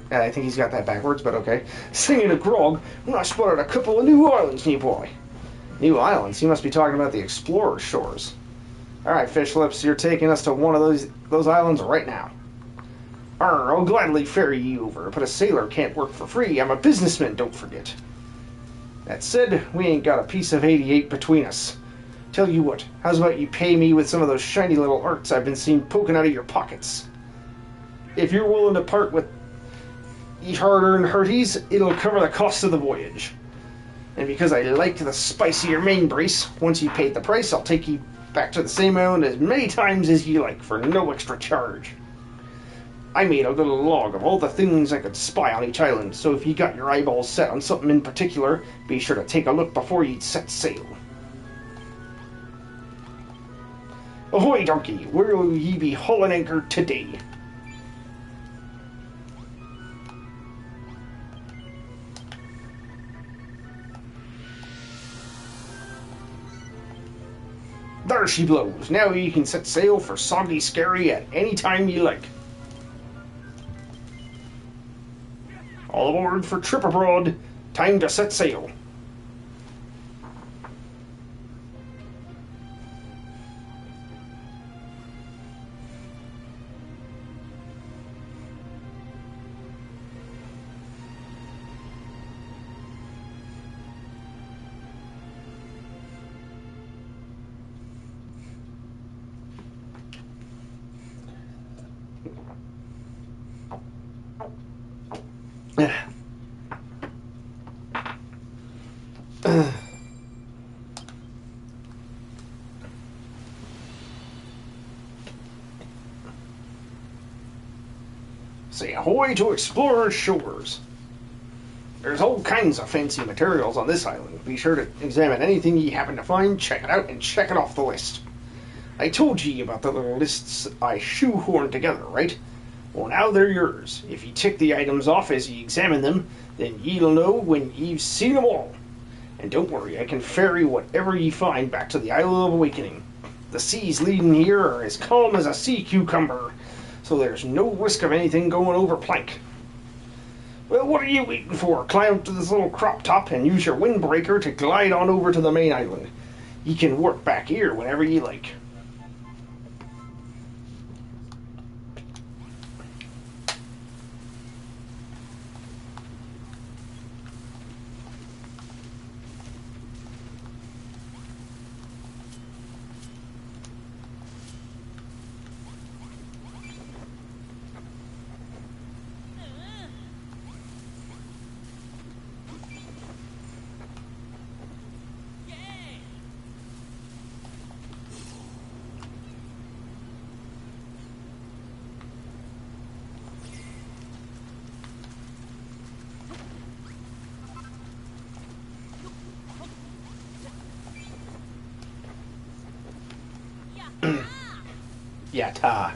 B: I think he's got that backwards, but okay.
A: Singing a grog when I spotted a couple of new islands nearby.
B: New islands? You must be talking about the Explorer shores. Alright, Fish Lips, you're taking us to one of those islands right now.
A: I'll gladly ferry you over, but a sailor can't work for free. I'm a businessman, don't forget. That said, we ain't got a piece of 88 between us. Tell you what, how's about you pay me with some of those shiny little arts I've been seeing poking out of your pockets? If you're willing to part with your hard-earned hurties, it'll cover the cost of the voyage. And because I like the spice of your main brace, once you paid the price, I'll take you back to the same island as many times as you like for no extra charge. I made a little log of all the things I could spy on each island, so if you got your eyeballs set on something in particular, be sure to take a look before you set sail. Ahoy, Donkey! Where will ye be hauling anchor today? There she blows. Now you can set sail for Soggy Scary at any time you like. All aboard for trip abroad. Time to set sail. Say ahoy to explorers' shores. There's all kinds of fancy materials on this island. Be sure to examine anything ye happen to find, check it out, and check it off the list. I told ye about the little lists I shoehorned together, right? Well, now they're yours. If ye tick the items off as ye examine them, then ye'll know when ye've seen them all. And don't worry, I can ferry whatever ye find back to the Isle of Awakening. The seas leading here are as calm as a sea cucumber, so there's no risk of anything going over plank. Well, what are you waiting for? Climb up to this little crop top and use your windbreaker to glide on over to the main island. Ye can work back here whenever ye like. Yatta.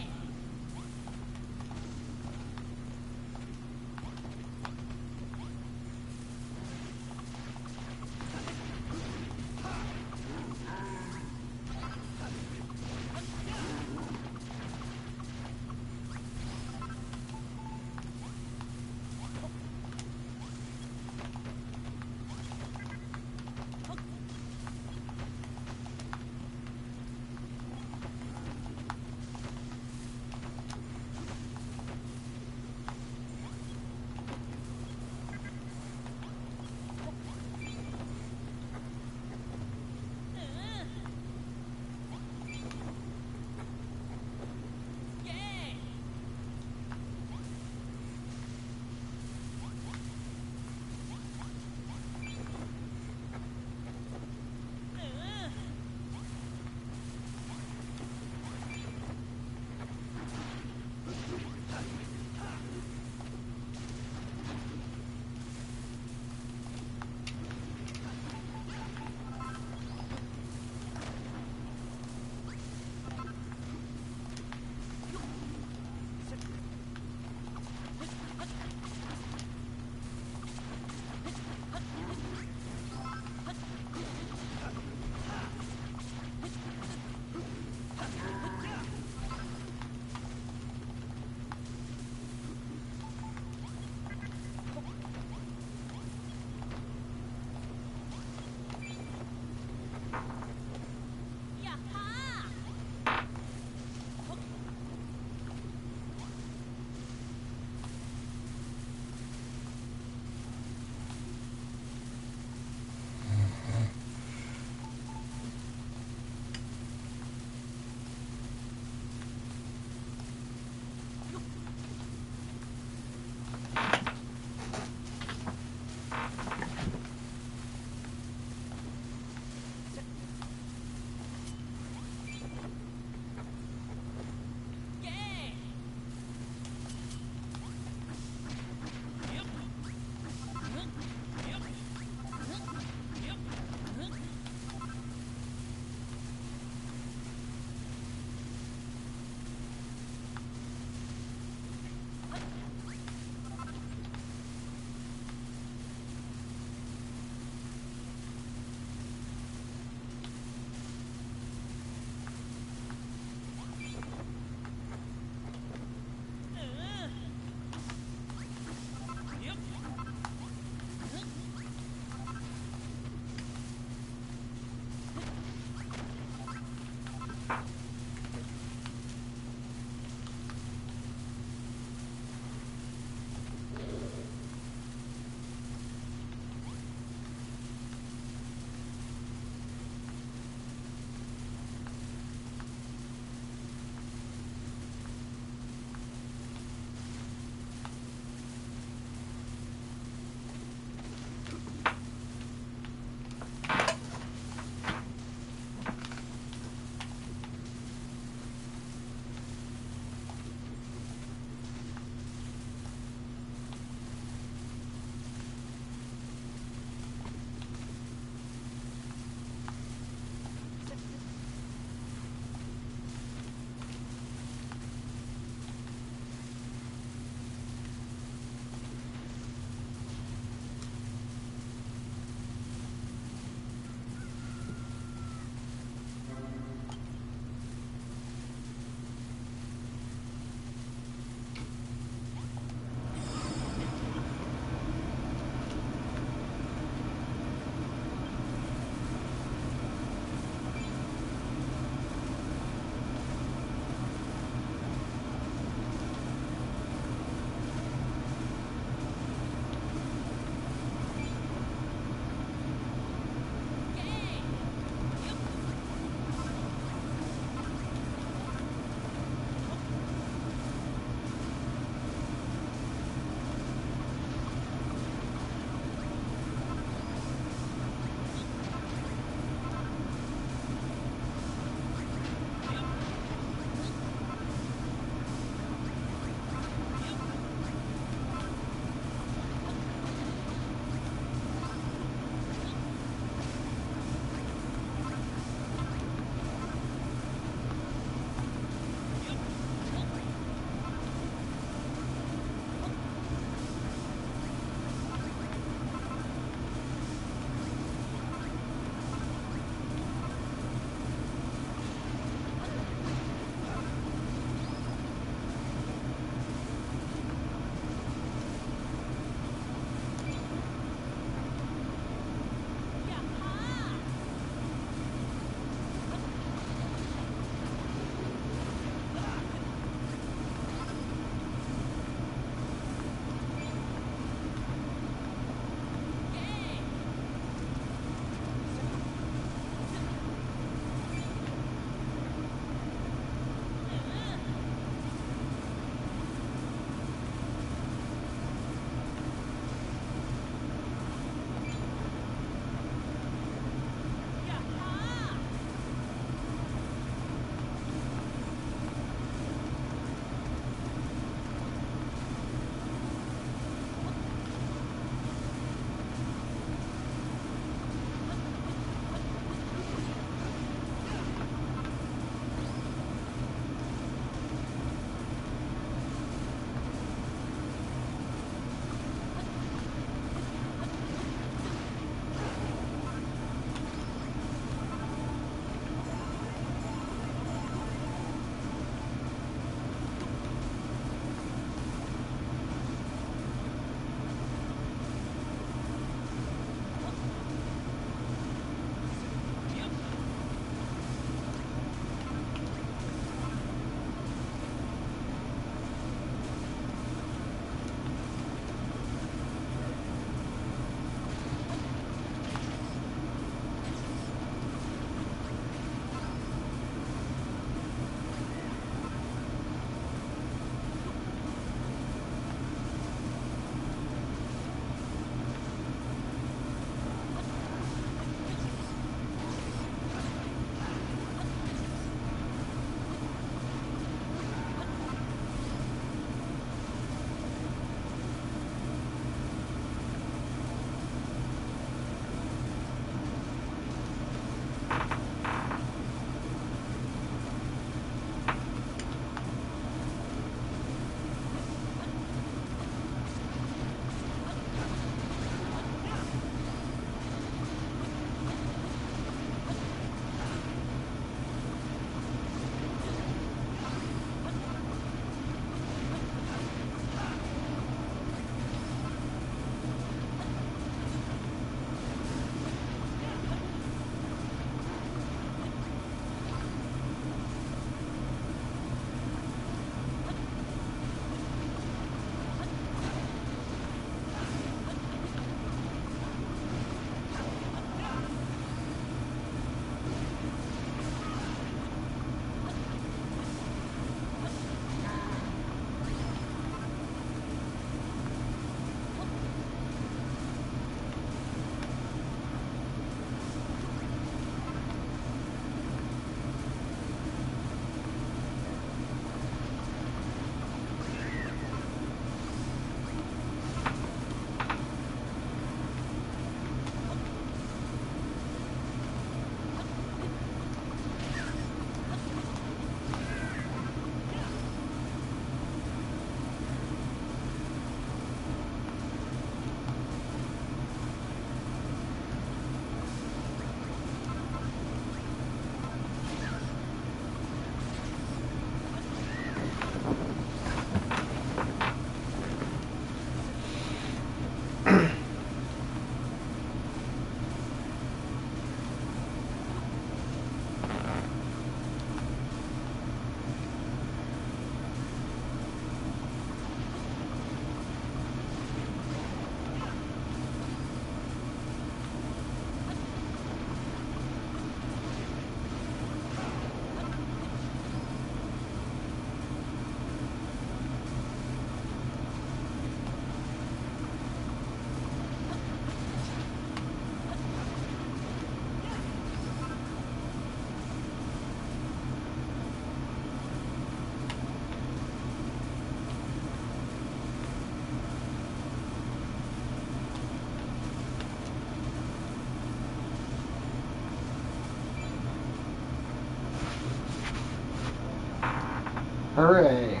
A: Hooray.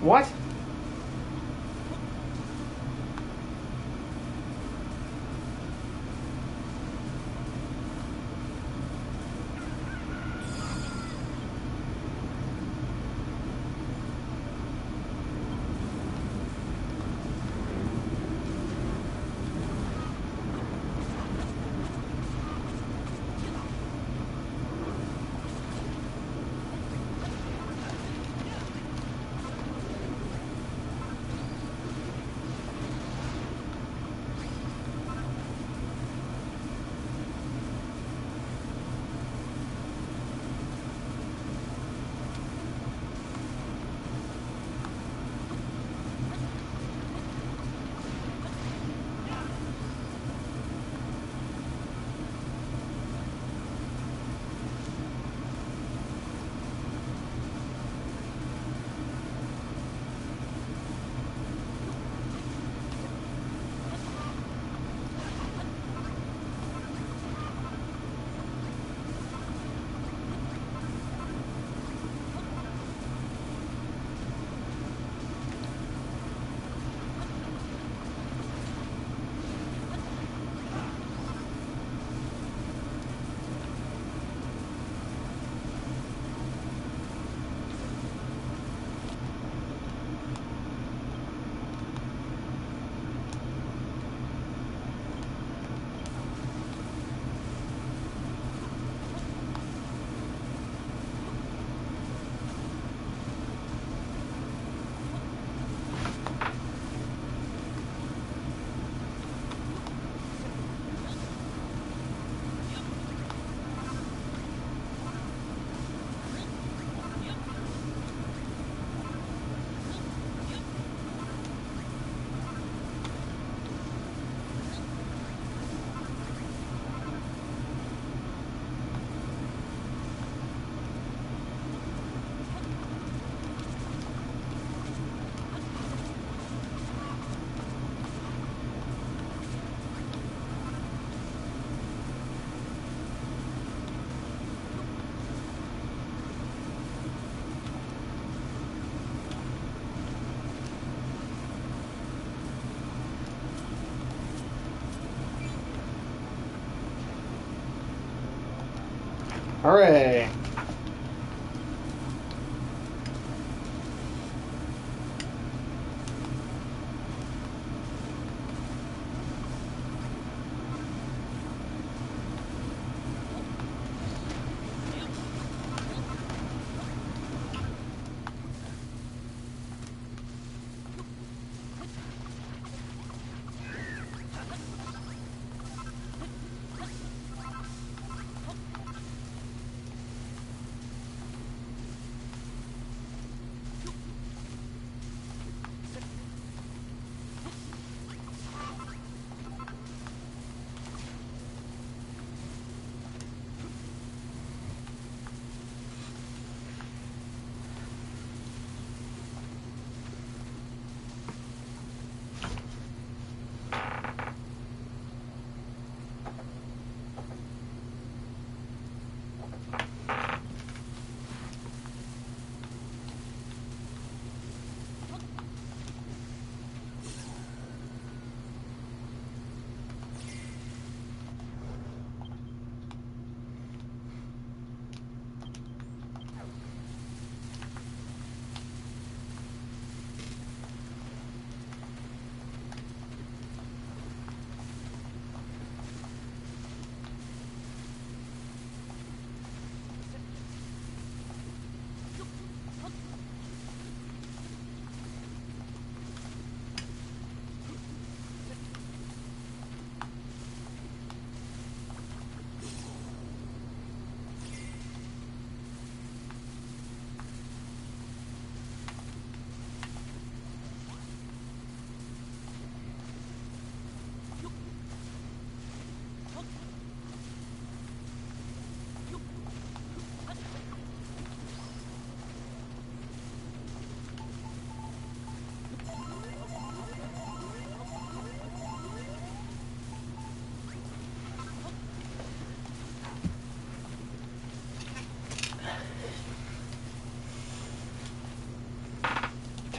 B: What?
A: Hooray.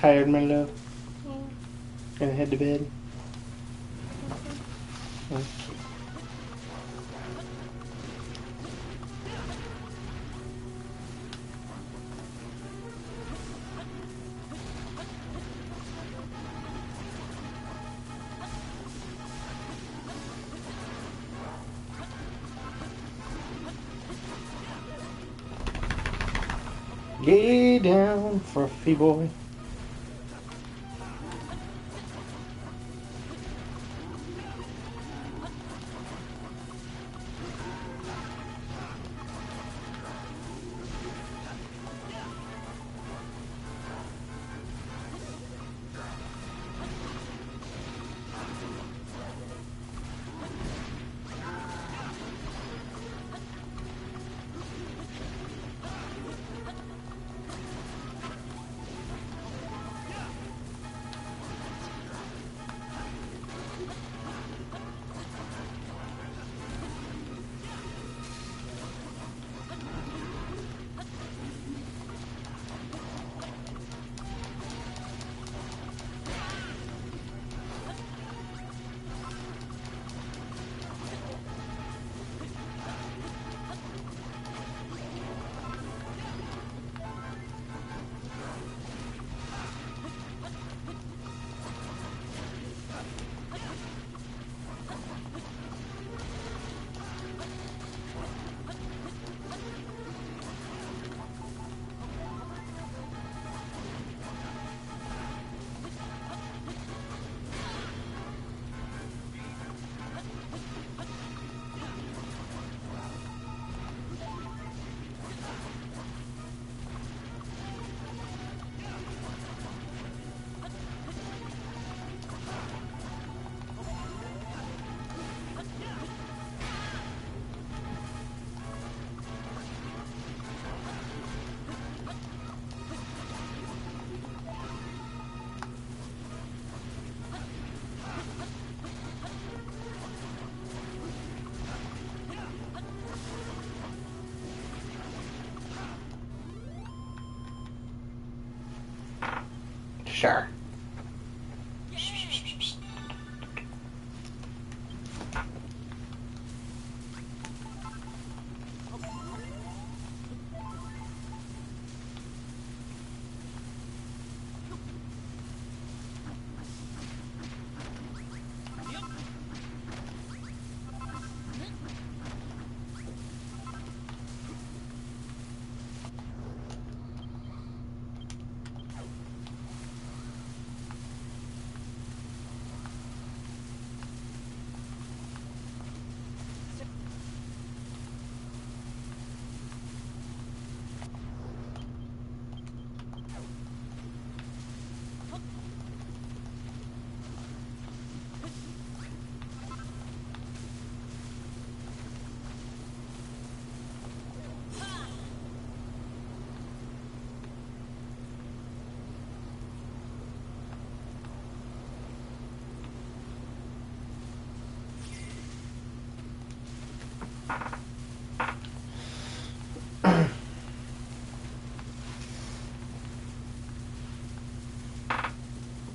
B: Tired, my love?
C: Yeah.
B: Gonna head to bed?
C: Mhm.
B: Okay. Lay down, fluffy boy. Sure.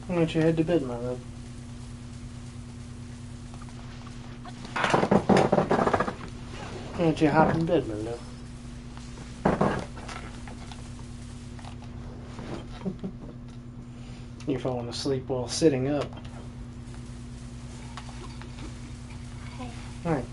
B: Why don't you head to bed, my love? Why don't you hop in bed, my love? You're falling asleep while sitting up.
C: Hey.
B: Alright.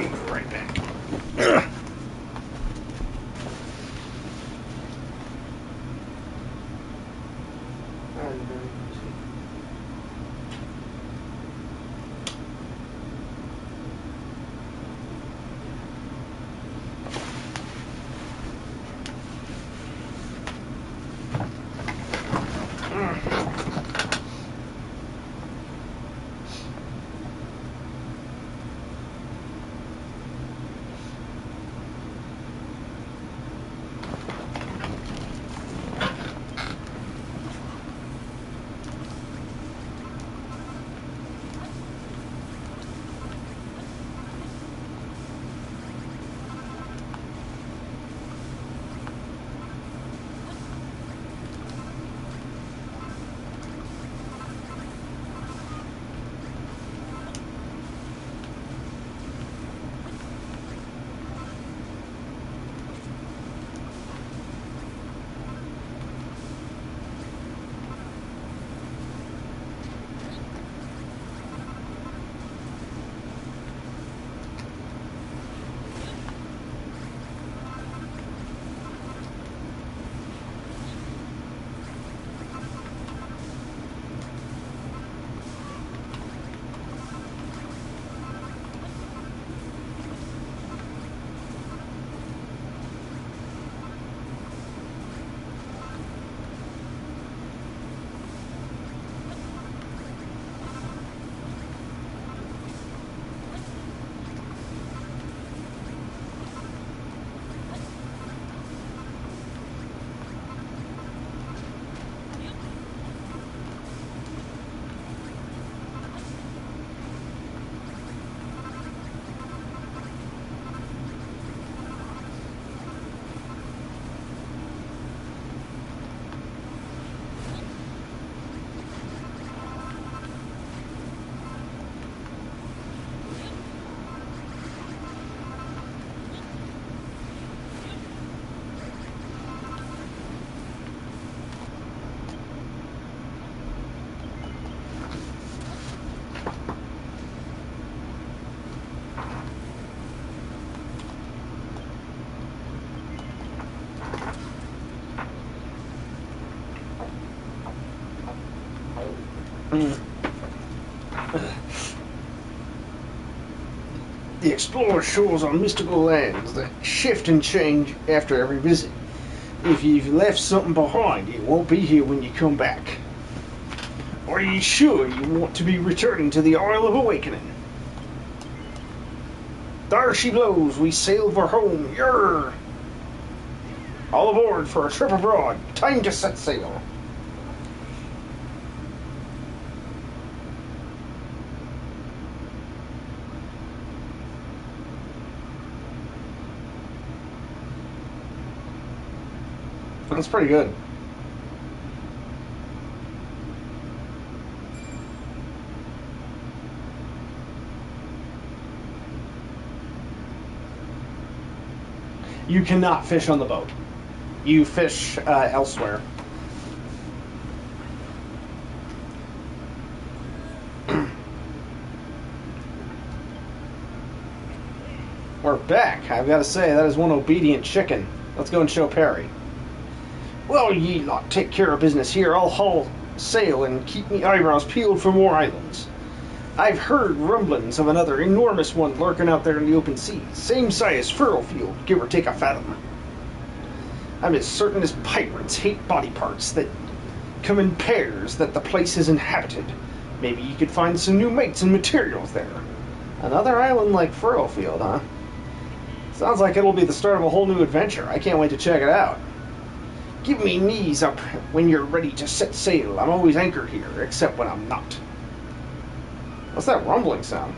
A: Be right back. The explorer shores on mystical lands that shift and change after every visit. If you've left something behind, it won't be here when you come back. Are you sure you want to be returning to the Isle of Awakening? There she blows, we sail for home, Yer! All aboard for a trip abroad. Time to set sail. That's pretty good. You cannot fish on the boat. You fish elsewhere. We're back. I've got to say, that is one obedient chicken. Let's go and show Perry. Well, ye lot take care of business here. I'll haul sail and keep me eyebrows peeled for more islands. I've heard rumblings of another enormous one lurking out there in the open sea. Same size as Furlfield, give or take a fathom. I'm as certain as pirates hate body parts that come in pairs that the place is inhabited. Maybe you could find some new mates and materials there. Another island like Furlfield, huh? Sounds like it'll be the start of a whole new adventure. I can't wait to check it out. Give me knees up when you're ready to set sail. I'm always anchored here, except when I'm not. What's that rumbling sound?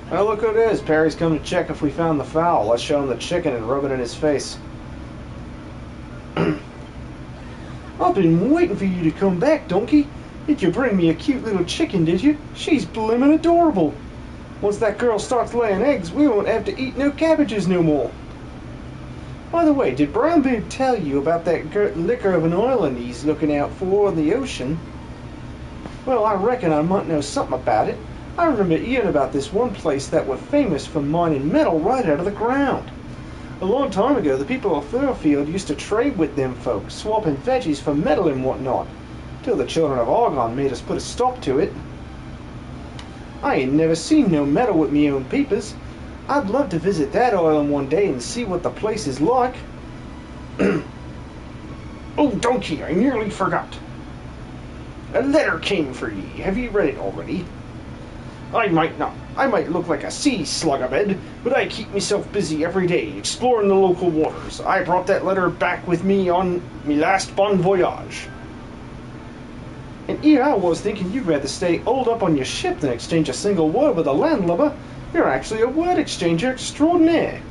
A: Well, look who it is. Perry's come to check if we found the fowl. Let's show him the chicken and rub it in his face. I've been waiting for you to come back, donkey. Did you bring me a cute little chicken, did you? She's blimmin' adorable. Once that girl starts laying eggs, we won't have to eat no cabbages no more. By the way, did Brownbeard tell you about that liquor of an island he's looking out for in the ocean?
B: Well, I reckon I might know something about it. I remember hearing about this one place that was famous for mining metal right out of the ground. A long time ago, the people of Fairfield used to trade with them folks, swapping veggies for metal and whatnot, till the children of Argon made us put a stop to it. I ain't never seen no metal with me own peepers. I'd love to visit that island one day and see what the place is like.
A: Oh, donkey, I nearly forgot. A letter came for ye. Have you read it already? I might not. I might look like a sea slug-a-bed, but I keep myself busy every day exploring the local waters. I brought that letter back with me on me last bon voyage.
B: And here I was thinking you'd rather stay holed up on your ship than exchange a single word with a landlubber. You're actually a word exchanger extraordinaire.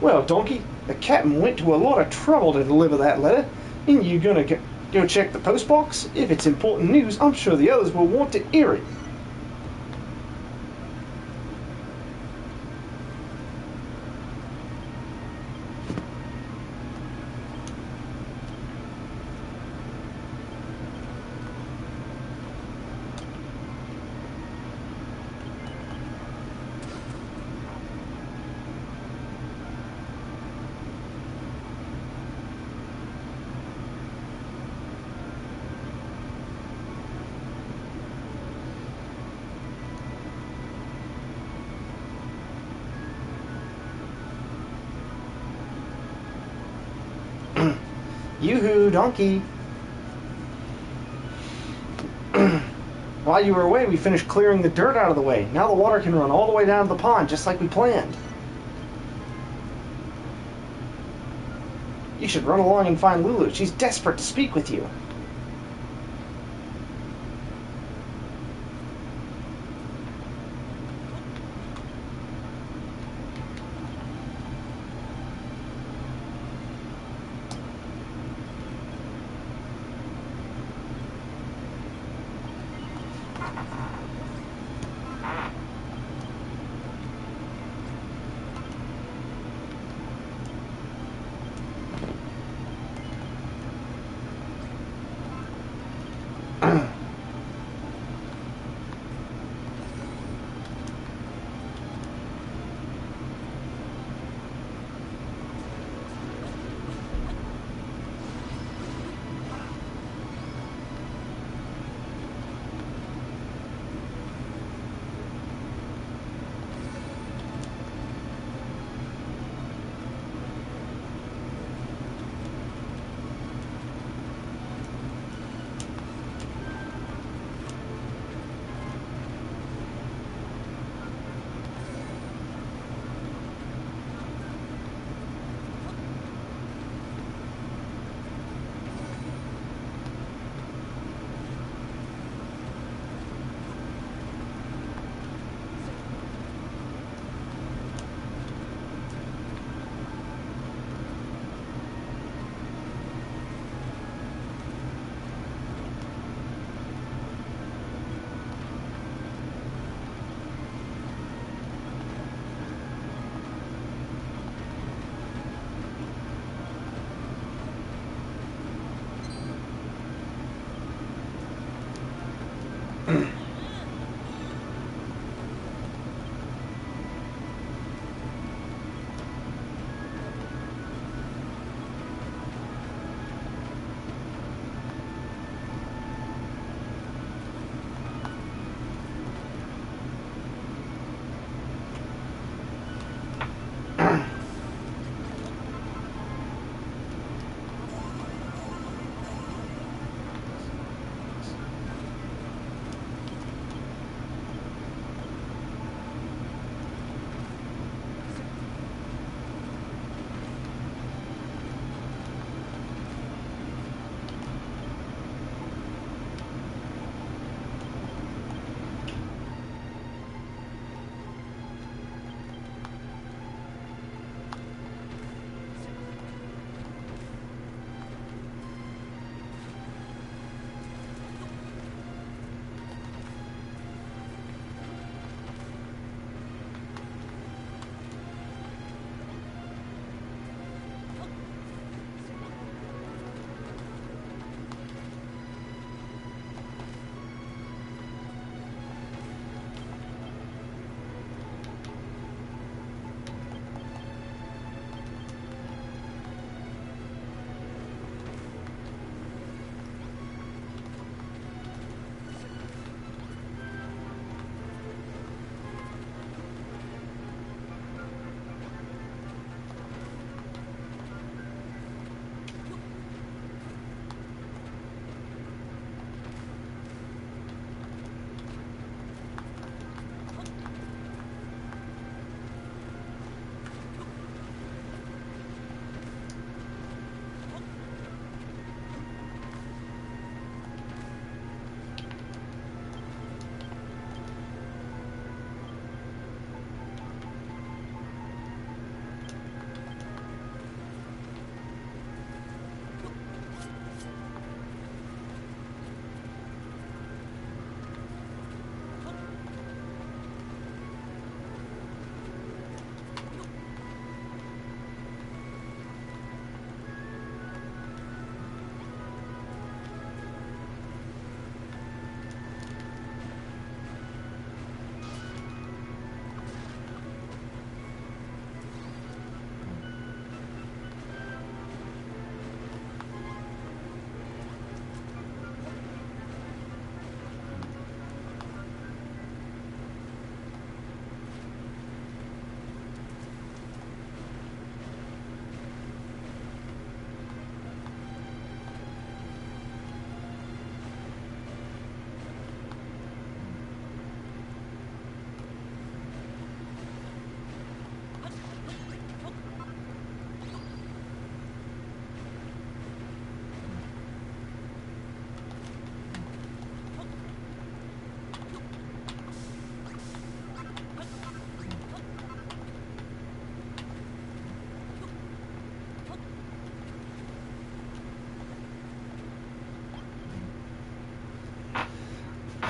B: Well, donkey, the captain went to a lot of trouble to deliver that letter. Ain't you gonna go check the postbox? If it's important news, I'm sure the others will want to hear it. Yoo-hoo, donkey. While you were away, we finished clearing the dirt out of the way. Now the water can run all the way down to the pond, just like we planned. You should run along and find Lulu. She's desperate to speak with you.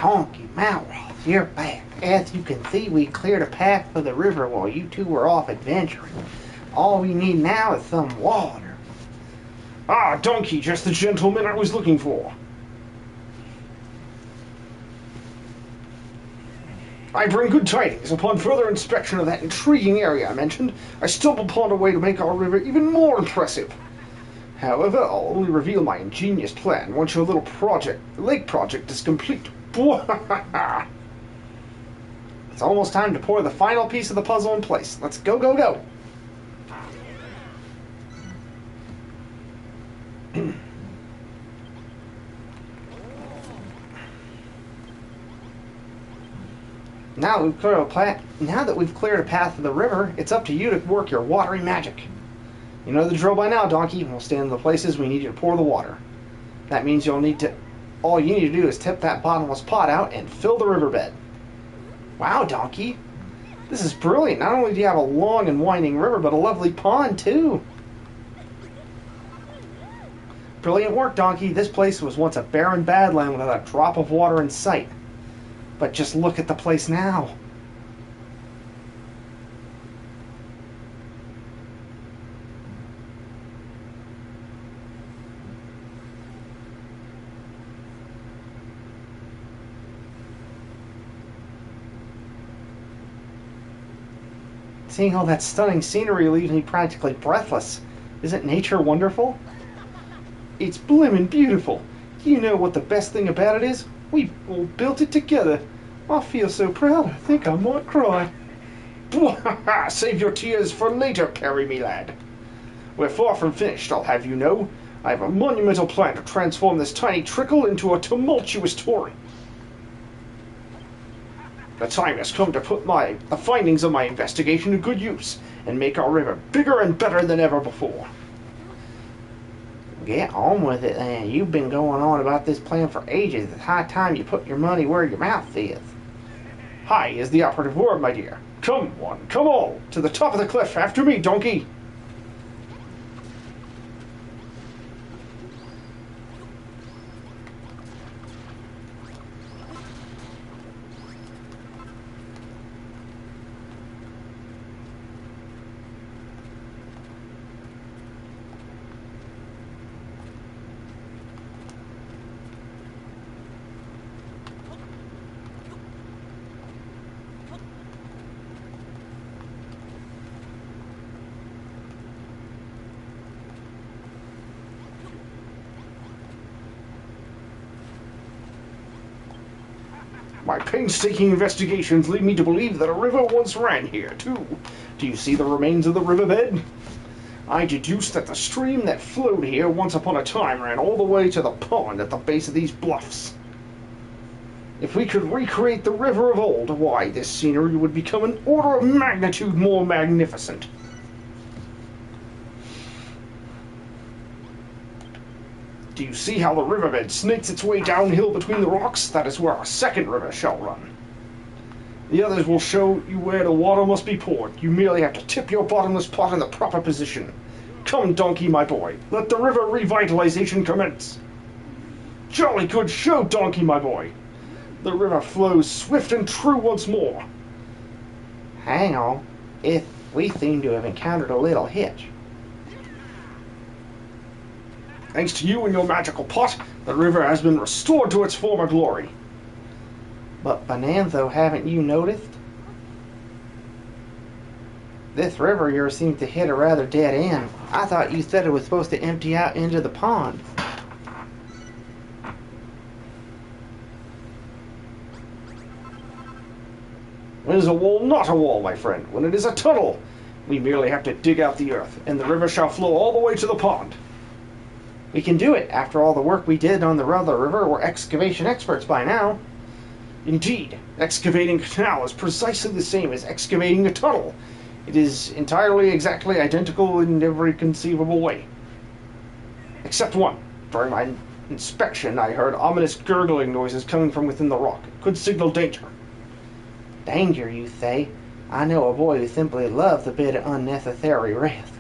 B: Donkey, Malroth, you're back. As you can see, we cleared a path for the river while you two were off adventuring. All we need now is some water.
A: Ah, Donkey, just the gentleman I was looking for. I bring good tidings. Upon further inspection of that intriguing area I mentioned, I stumbled upon a way to make our river even more impressive. However, I'll only reveal my ingenious plan once your little lake project is complete.
B: It's almost time to pour the final piece of the puzzle in place. Let's go, go, go. Now that we've cleared a path to the river, it's up to you to work your watery magic. You know the drill by now, Donkey. We'll stand in the places we need you to pour the water. That means all you need to do is tip that bottomless pot out and fill the riverbed. Wow, Donkey. This is brilliant. Not only do you have a long and winding river, but a lovely pond, too. Brilliant work, Donkey. This place was once a barren badland without a drop of water in sight. But just look at the place now. Seeing all that stunning scenery leaves me practically breathless. Isn't nature wonderful? It's blimmin' beautiful. You know what the best thing about it is? We all built it together. I feel so proud, I think I might cry.
A: Save your tears for later, Perry, me lad. We're far from finished, I'll have you know. I have a monumental plan to transform this tiny trickle into a tumultuous torrent. The time has come to put the findings of my investigation to good use and make our river bigger and better than ever before.
B: Get on with it, then. You've been going on about this plan for ages. It's high time you put your money where your mouth is.
A: High is the operative word, my dear. Come one, come all, to the top of the cliff after me, Donkey. My painstaking investigations lead me to believe that a river once ran here, too. Do you see the remains of the riverbed? I deduce that the stream that flowed here once upon a time ran all the way to the pond at the base of these bluffs. If we could recreate the river of old, why, this scenery would become an order of magnitude more magnificent. Do you see how the riverbed snakes its way downhill between the rocks? That is where our second river shall run. The others will show you where the water must be poured. You merely have to tip your bottomless pot in the proper position. Come, Donkey, my boy. Let the river revitalization commence. Jolly good show, Donkey, my boy. The river flows swift and true once more.
B: Hang on. We seem to have encountered a little hitch.
A: Thanks to you and your magical pot, the river has been restored to its former glory.
B: But Bonanzo, haven't you noticed? This river of yours seems to hit a rather dead end. I thought you said it was supposed to empty out into the pond.
A: When it is a wall, not a wall, my friend. When it is a tunnel, we merely have to dig out the earth, and the river shall flow all the way to the pond.
B: We can do it. After all the work we did on the Ruther River, we're excavation experts by now.
A: Indeed, excavating a canal is precisely the same as excavating a tunnel. It is entirely exactly identical in every conceivable way. Except one. During my inspection, I heard ominous gurgling noises coming from within the rock. It could signal danger.
B: Danger, you say? I know a boy who simply loves a bit of unnecessary risk.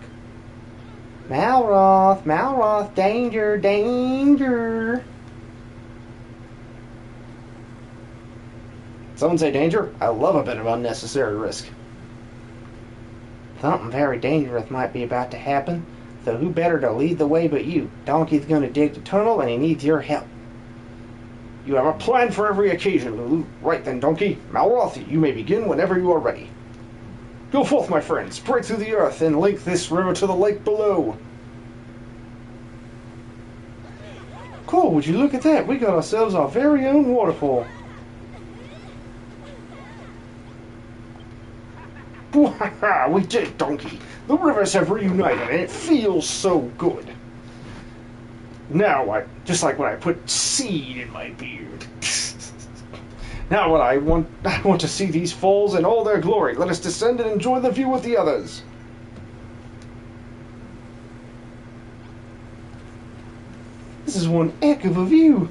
B: Malroth, danger, danger. Someone say danger? I love a bit of unnecessary risk. Something very dangerous might be about to happen, so who better to lead the way but you? Donkey's gonna dig the tunnel and he needs your help.
A: You have a plan for every occasion, Lulu. Right then, Donkey. Malroth, you may begin whenever you are ready. Go forth, my friends. Break through the earth and link this river to the lake below.
B: Cool, would you look at that? We got ourselves our very own waterfall.
A: We did it, Donkey. The rivers have reunited and it feels so good. Now, just like when I put seed in my beard. Now what I want to see these falls in all their glory. Let us descend and enjoy the view with the others.
B: This is one heck of a view.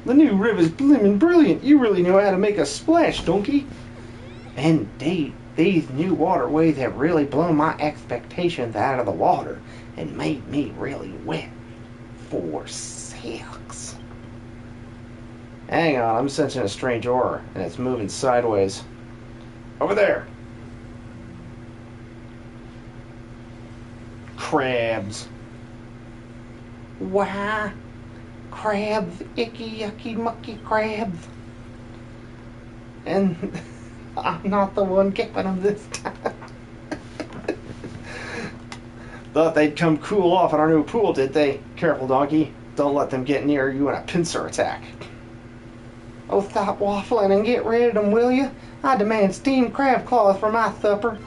A: The new river's blimmin' brilliant. You really know how to make a splash, Donkey.
B: Indeed, these new waterways have really blown my expectations out of the water and made me really wet for six.
A: Hang on, I'm sensing a strange aura, and it's moving sideways. Over there. Crabs.
B: Why? Crabs, icky, yucky, mucky crabs. And I'm not the one getting them this time.
A: Thought they'd come cool off at our new pool, did they? Careful, Donkey. Don't let them get near you in a pincer attack.
B: Oh, stop waffling and get rid of them, will you? I demand steamed crab claws for my supper.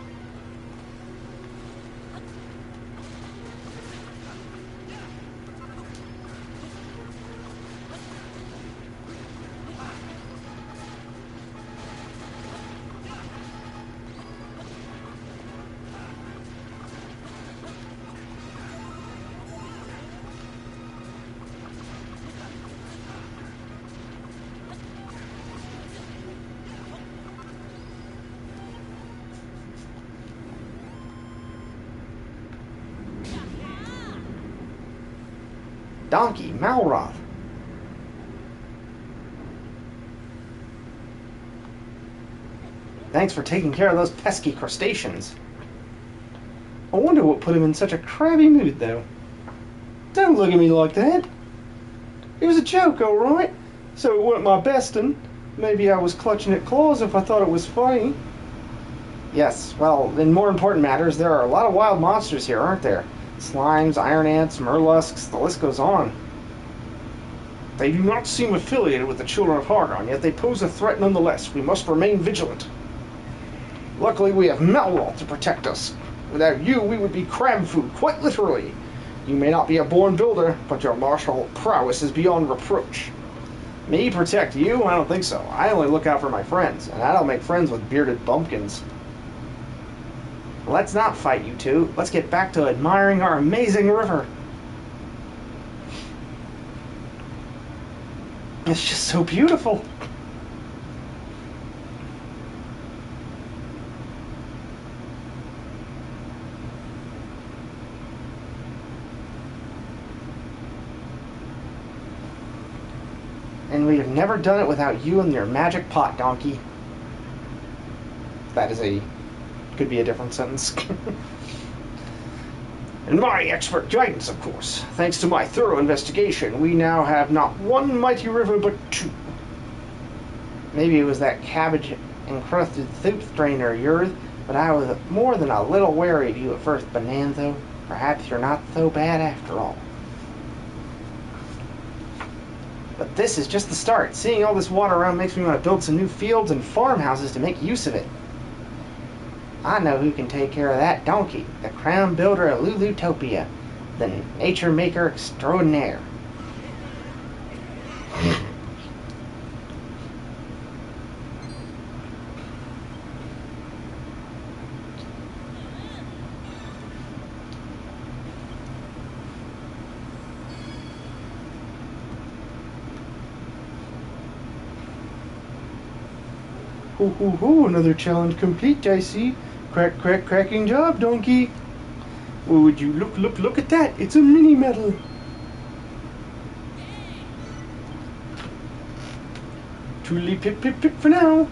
A: Donkey, Malroth. Thanks for taking care of those pesky crustaceans. I wonder what put him in such a crabby mood, though. Don't look at me like that. It was a joke, all right. So it weren't my best, and maybe I was clutching at claws if I thought it was funny. Yes, well, in more important matters, there are a lot of wild monsters here, aren't there? Slimes, iron ants, murlusks, the list goes on. They do not seem affiliated with the Children of Hargon, yet they pose a threat nonetheless. We must remain vigilant. Luckily, we have Malroth to protect us. Without you, we would be crab food, quite literally. You may not be a born builder, but your martial prowess is beyond reproach. Me protect you? I don't think so. I only look out for my friends, and I don't make friends with bearded bumpkins. Let's not fight, you two. Let's get back to admiring our amazing river. It's just so beautiful. And we have never done it without you and your magic pot, Donkey. That is could be a different sentence. And my expert guidance, of course. Thanks to my thorough investigation, we now have not one mighty river, but two.
B: Maybe it was that cabbage-encrusted soup strainer of yours, but I was more than a little wary of you at first, Bonanzo. Perhaps you're not so bad after all.
A: But this is just the start. Seeing all this water around makes me want to build some new fields and farmhouses to make use of it.
B: I know who can take care of that donkey, the crown builder of Lulutopia, the nature maker extraordinaire. Ho ho ho, another challenge complete, I see. Cracking job, donkey. Well, would you look at that? It's a mini medal. Toodly pip for now.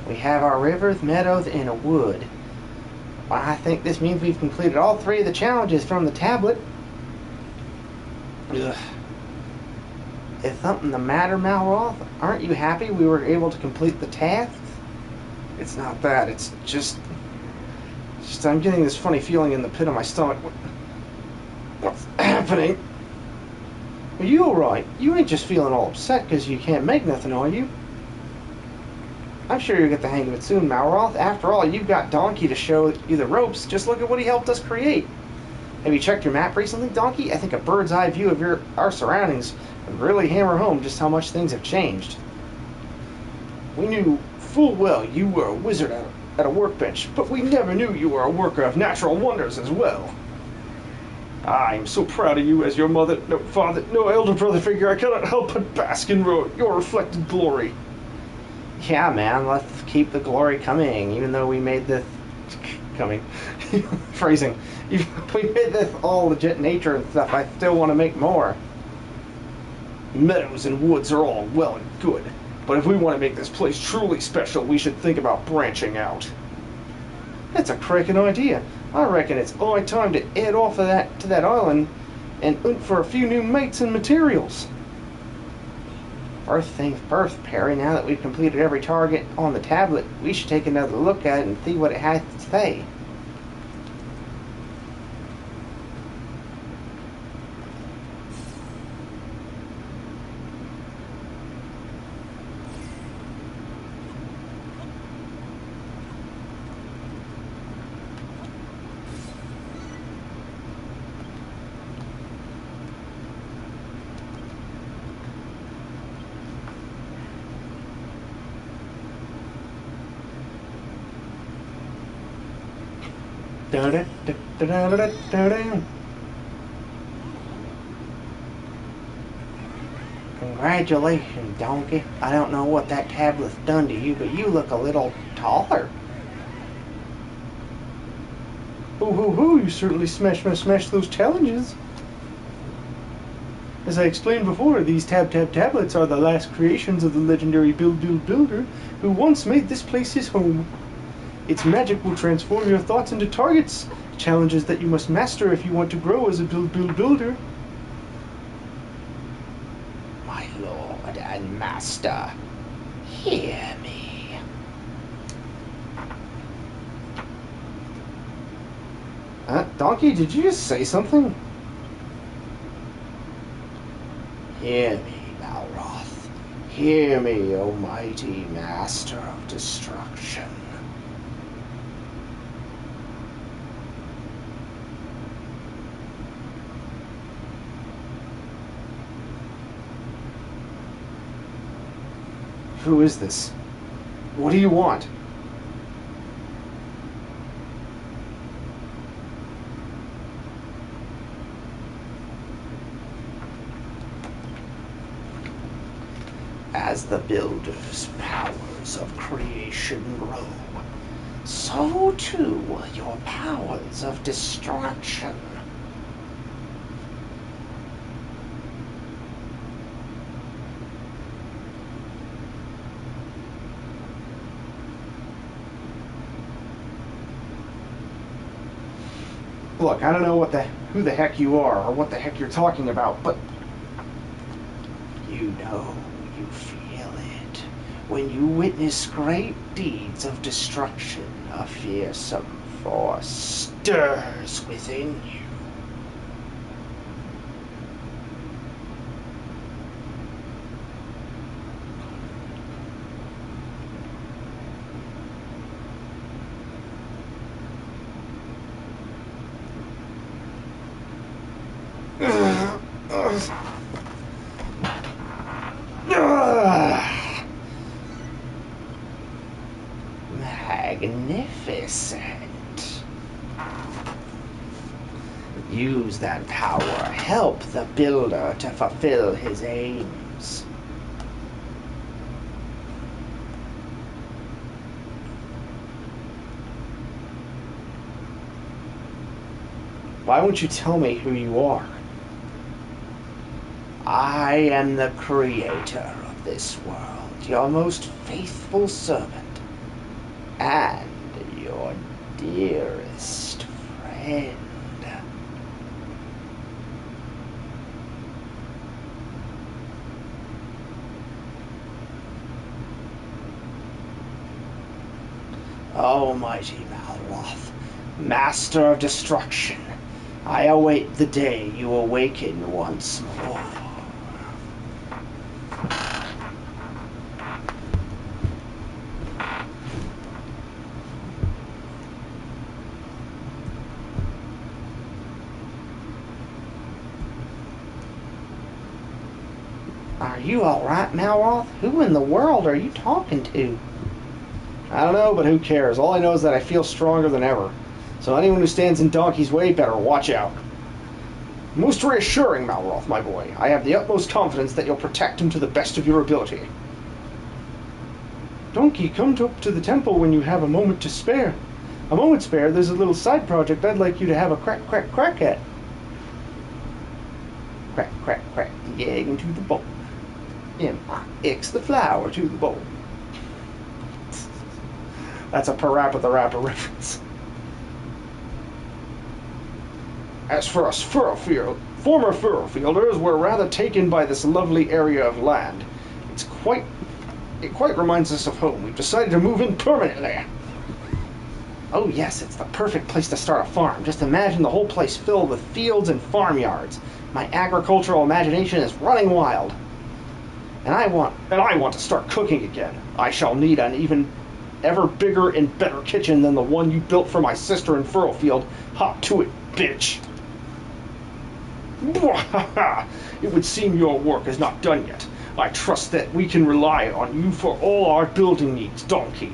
B: We have our rivers, meadows, and a wood. Well, I think this means we've completed all 3 of the challenges from the tablet. Ugh. Is something the matter, Malroth? Aren't you happy we were able to complete the tasks? It's not that. It's just I'm getting this funny feeling in the pit of my stomach. What's happening? Are you alright? You ain't just feeling all upset because you can't make nothing, are you? I'm sure you'll get the hang of it soon, Malroth. After all, you've got Donkey to show you the ropes. Just look at what he helped us create. Have you checked your map recently, Donkey? I think a bird's eye view of our surroundings would really hammer home just how much things have changed. We knew full well you were a wizard at a workbench, but we never knew you were a worker of natural wonders as well. I'm so proud of you as your mother, no father, no elder brother figure. I cannot help but bask in your reflected glory. Yeah, man, let's keep the glory coming, even though we made this... coming. Phrasing. We made this all legit nature and stuff. I still want to make more. Meadows and woods are all well and good, but if we want to make this place truly special, we should think about branching out. That's a cracking idea. I reckon it's high time to head off of to that island and hunt for a few new mates and materials. First things first, Perry, now that we've completed every target on the tablet, we should take another look at it and see what it has to say. Congratulations, Donkey. I don't know what that tablet's done to you, but you look a little taller. Hoo hoo hoo, you certainly smashed those challenges. As I explained before, these tablets are the last creations of the legendary builder who once made this place his home. Its magic will transform your thoughts into targets, challenges that you must master if you want to grow as a builder. My lord and master, hear me. Donkey, did you just say something? Hear me, Malroth. Hear me, O mighty master of destruction. Who is this? What do you want? As the builder's powers of creation grow, so too will your powers of destruction. Look, I don't know who the heck you are or what the heck you're talking about, but you know, you feel it. When you witness great deeds of destruction, a fearsome force stirs within you. Magnificent. Use that power. Help the builder to fulfill his aims. Why won't you tell me who you are? I am the creator of this world, your most faithful servant, and your dearest friend. Almighty Malroth, Master of Destruction, I await the day you awaken once more. Are you alright, Malroth? Who in the world are you talking to? I don't know, but who cares? All I know is that I feel stronger than ever. So anyone who stands in Donkey's way better watch out. Most reassuring, Malroth, my boy. I have the utmost confidence that you'll protect him to the best of your ability. Donkey, come up to the temple when you have a moment to spare. A moment spare? There's a little side project I'd like you to have a crack at. Crack the egg into the bowl. M-I-X the flour to the bowl. That's a Parappa the Rapper reference. As for us former Furrowfielders, we're rather taken by this lovely area of land. It quite reminds us of home. We've decided to move in permanently. Oh yes, it's the perfect place to start a farm. Just imagine the whole place filled with fields and farmyards. My agricultural imagination is running wild. And I want to start cooking again. I shall need an even ever bigger and better kitchen than the one you built for my sister in Furrowfield. Hop to it, bitch. It would seem your work is not done yet. I trust that we can rely on you for all our building needs, Donkey.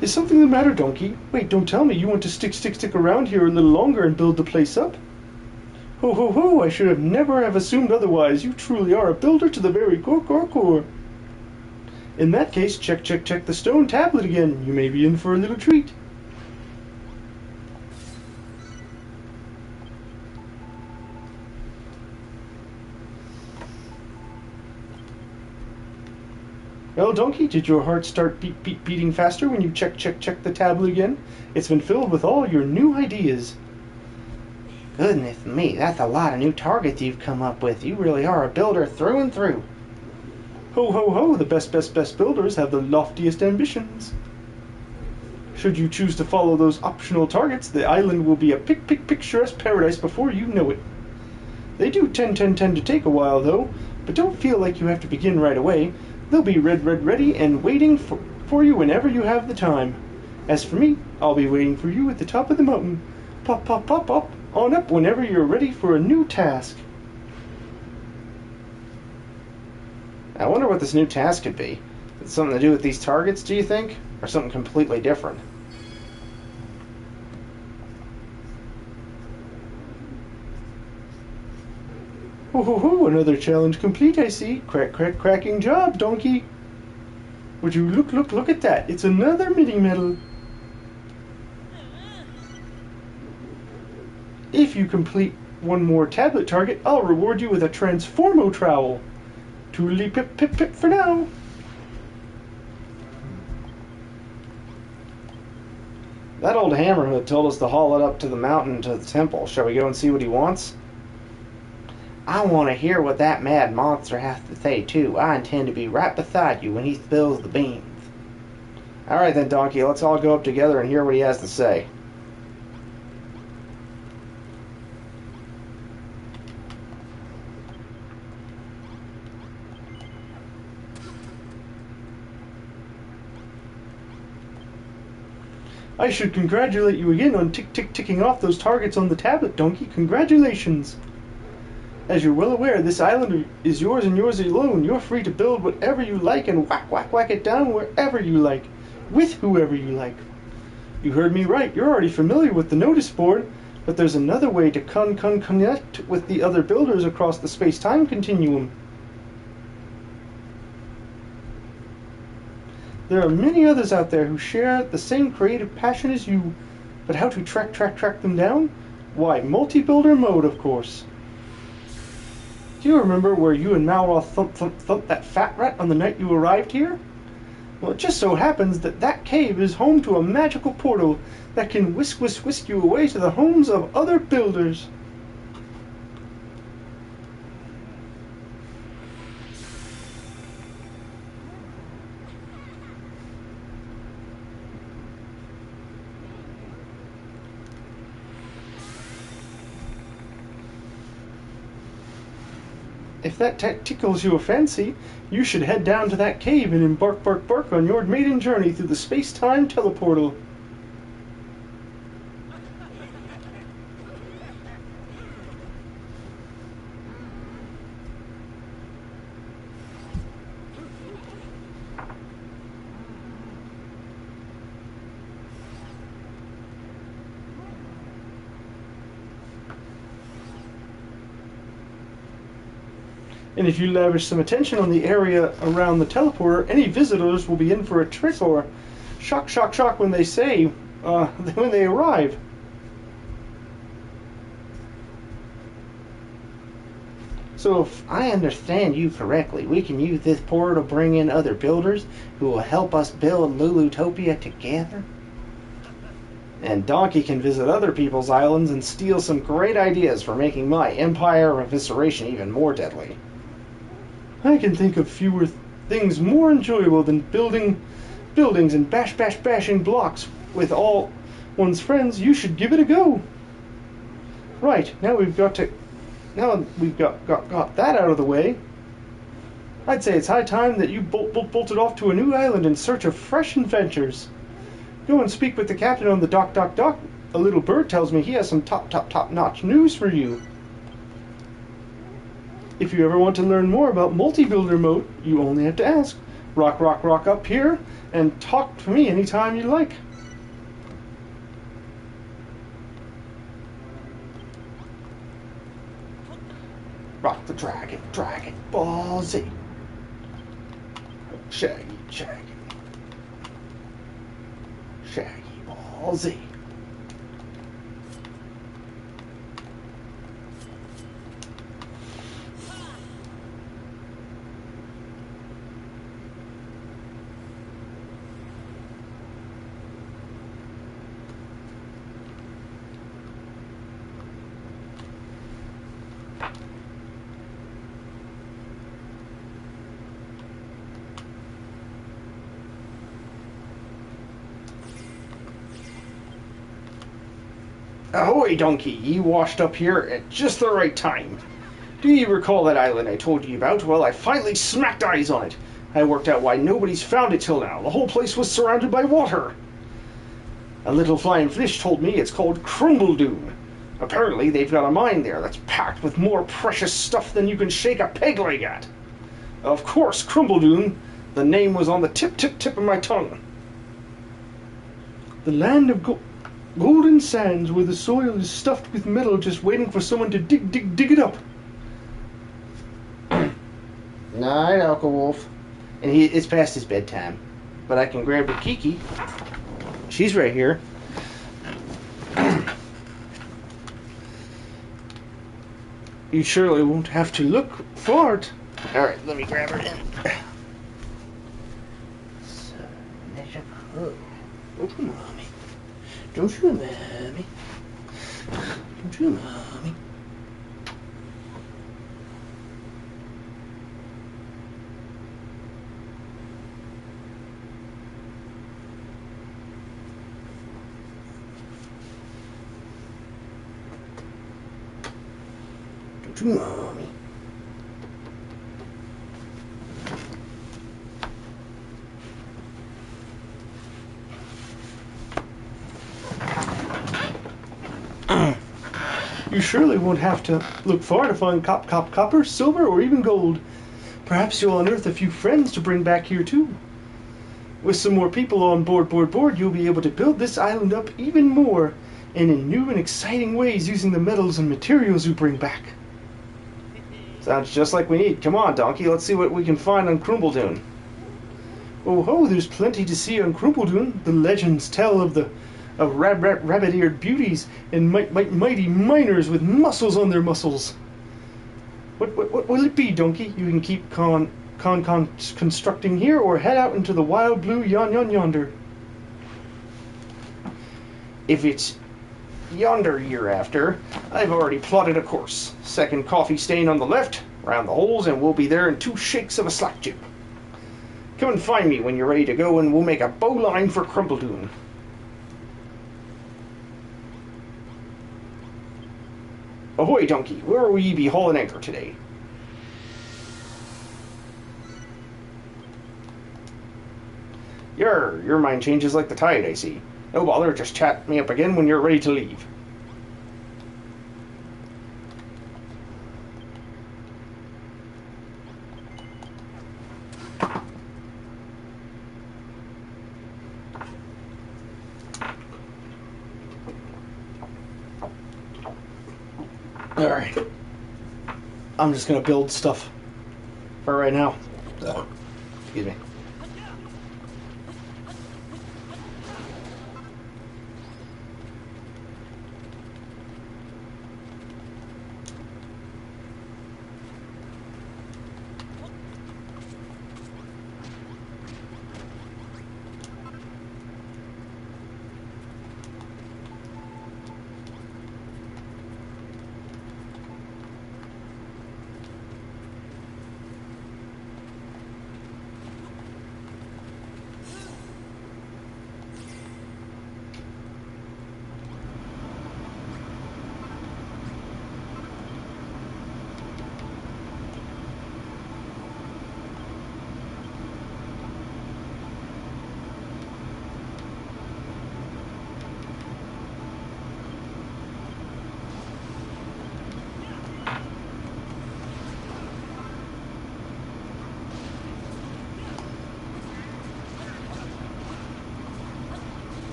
B: Is something the matter, Donkey? Wait, don't tell me you want to stick around here a little longer and build the place up? Ho, I should have never have assumed otherwise. You truly are a builder to the very core. In that case, check the stone tablet again. You may be in for a little treat. Well, Donkey, did your heart start beating faster when you check the tablet again? It's been filled with all your new ideas. Goodness me, that's a lot of new targets you've come up with. You really are a builder through and through. Ho, the best builders have the loftiest ambitions. Should you choose to follow those optional targets, the island will be a picturesque paradise before you know it. They do tend to take a while, though, but don't feel like you have to begin right away. They'll be ready and waiting for you whenever you have the time. As for me, I'll be waiting for you at the top of the mountain. Pop on up whenever you're ready for a new task. I wonder what this new task could be. Is it something to do with these targets, do you think? Or something completely different? Ho, another challenge complete, I see. Cracking job, Donkey. Would you look at that? It's another mini medal. If you complete one more tablet target, I'll reward you with a Transformo trowel. Toodly pip for now. That old hammerhead told us to haul it up to the mountain to the temple. Shall we go and see what he wants? I want to hear what that mad monster has to say, too. I intend to be right beside you when he spills the beans. Alright then, Donkey, let's all go up together and hear what he has to say. I should congratulate you again on ticking off those targets on the tablet, Donkey. Congratulations! As you're well aware, this island is yours and yours alone. You're free to build whatever you like and whack it down wherever you like, with whoever you like. You heard me right. You're already familiar with the notice board, but there's another way to connect with the other builders across the space-time continuum. There are many others out there who share the same creative passion as you, but how to track them down? Why, multi-builder mode, of course. Do you remember where you and Malroth thumped that fat rat on the night you arrived here? Well, it just so happens that that cave is home to a magical portal that can whisk you away to the homes of other builders. If that tickles your fancy, you should head down to that cave and embark on your maiden journey through the space-time teleportal. And if you lavish some attention on the area around the teleporter, any visitors will be in for a trick or shock when they say, when they arrive. So if I understand you correctly, we can use this portal to bring in other builders who will help us build Lulutopia together? And Donkey can visit other people's islands and steal some great ideas for making my Empire of Evisceration even more deadly. I can think of fewer things more enjoyable than building buildings and bashing blocks with all one's friends. You should give it a go. Right, now we've got that out of the way. I'd say it's high time that you bolted off to a new island in search of fresh adventures. Go and speak with the captain on the dock. A little bird tells me he has some top-notch news for you. If you ever want to learn more about multi-builder mode, you only have to ask. Rock up here and talk to me anytime you like. Rock the dragon, Ball Z. Shaggy, Ball Z.
A: Ahoy, Donkey! You washed up here at just the right time. Do you recall that island I told you about? Well, I finally smacked eyes on it. I worked out why nobody's found it till now. The whole place was surrounded by water. A little flying fish told me it's called Crumbledoon. Apparently, they've got a mine there that's packed with more precious stuff than you can shake a peg leg at. Of course, Crumbledoon. The name was on the tip of my tongue.
B: The land of golden sands where the soil is stuffed with metal just waiting for someone to dig it up.
A: Night, Uncle Wolf.
B: And it's past his bedtime. But I can grab the Kiki. She's right here. You surely won't have to look for it.
A: Alright, let me grab her then.
B: Don't you, Mommy? Don't you, Mommy? Don't you, Mommy? Don't you, Mommy? You surely won't have to look far to find copper, silver, or even gold. Perhaps you'll unearth a few friends to bring back here too. With some more people on board, you'll be able to build this island up even more, and in new and exciting ways using the metals and materials you bring back.
A: Sounds just like we need. Come on, Donkey, let's see what we can find on Crumbledoon.
B: Oh ho, there's plenty to see on Crumpledoon. The legends tell of rabbit-eared beauties and mighty miners with muscles on their muscles. What will it be, donkey? You can keep constructing here or head out into the wild blue yonder. If it's yonder you're after, I've already plotted a course. Second coffee stain on the left, round the holes, and we'll be there in 2 shakes of a slack jib. Come and find me when you're ready to go, and we'll make a bowline for Crumpledoon. Ahoy, donkey, where will ye be hauling anchor today? Your mind changes like the tide, I see. No bother, just chat me up again when you're ready to leave. Alright. I'm just gonna build stuff for right now. Excuse me.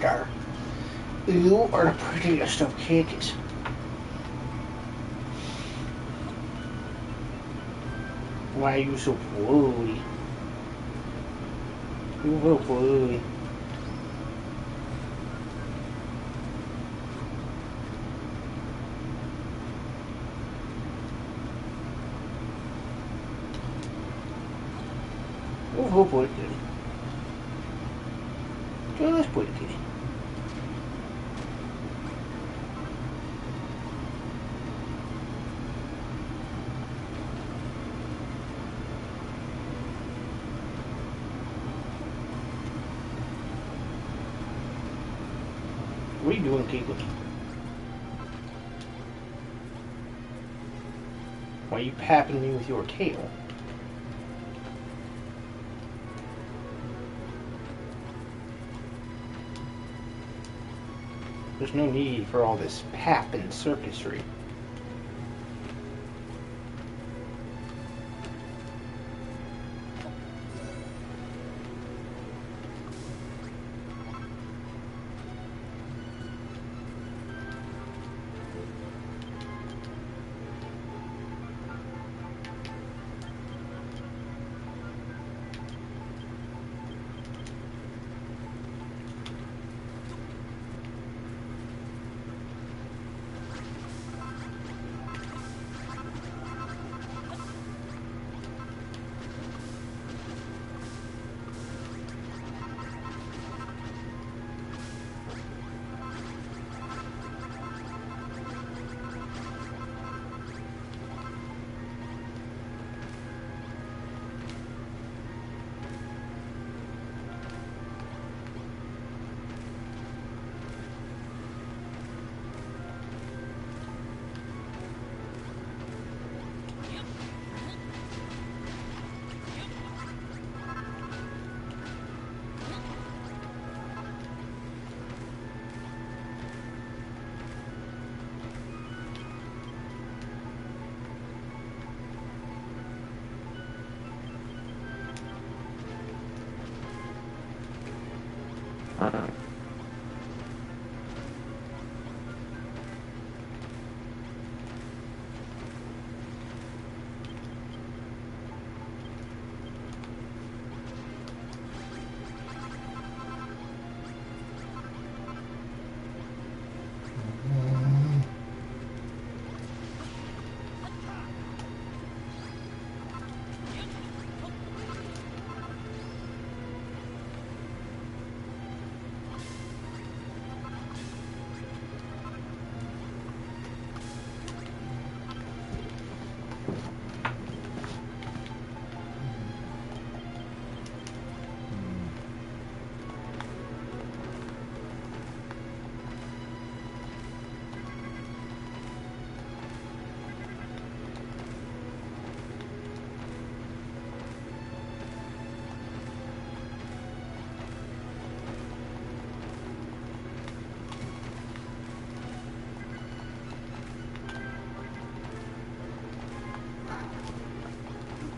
A: Gar. You are the prettiest of cakes. Why are you so pretty? You're so pretty. You're so pretty. Just pretty. What are you doing, Caitlin? Why are you papping me with your tail? There's no need for all this pap and circusry.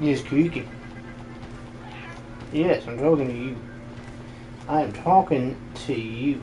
A: Yes, Kiki. Yes, I'm talking to you. I'm talking to you.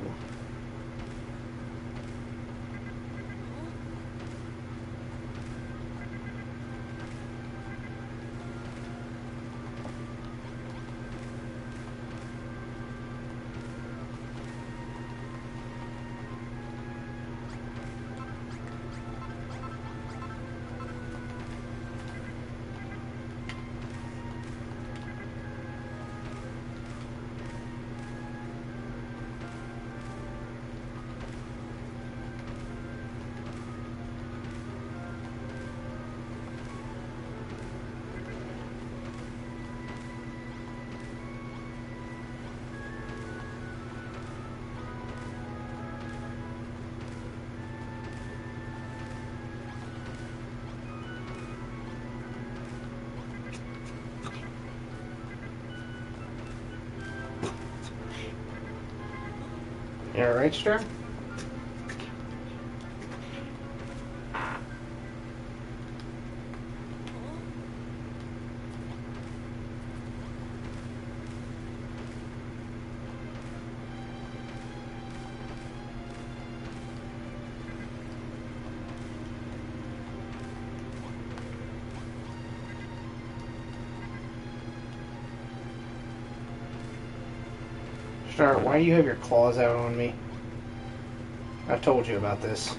A: You alright, Star?
B: Start, why do you have your claws out on me? I've told you about this.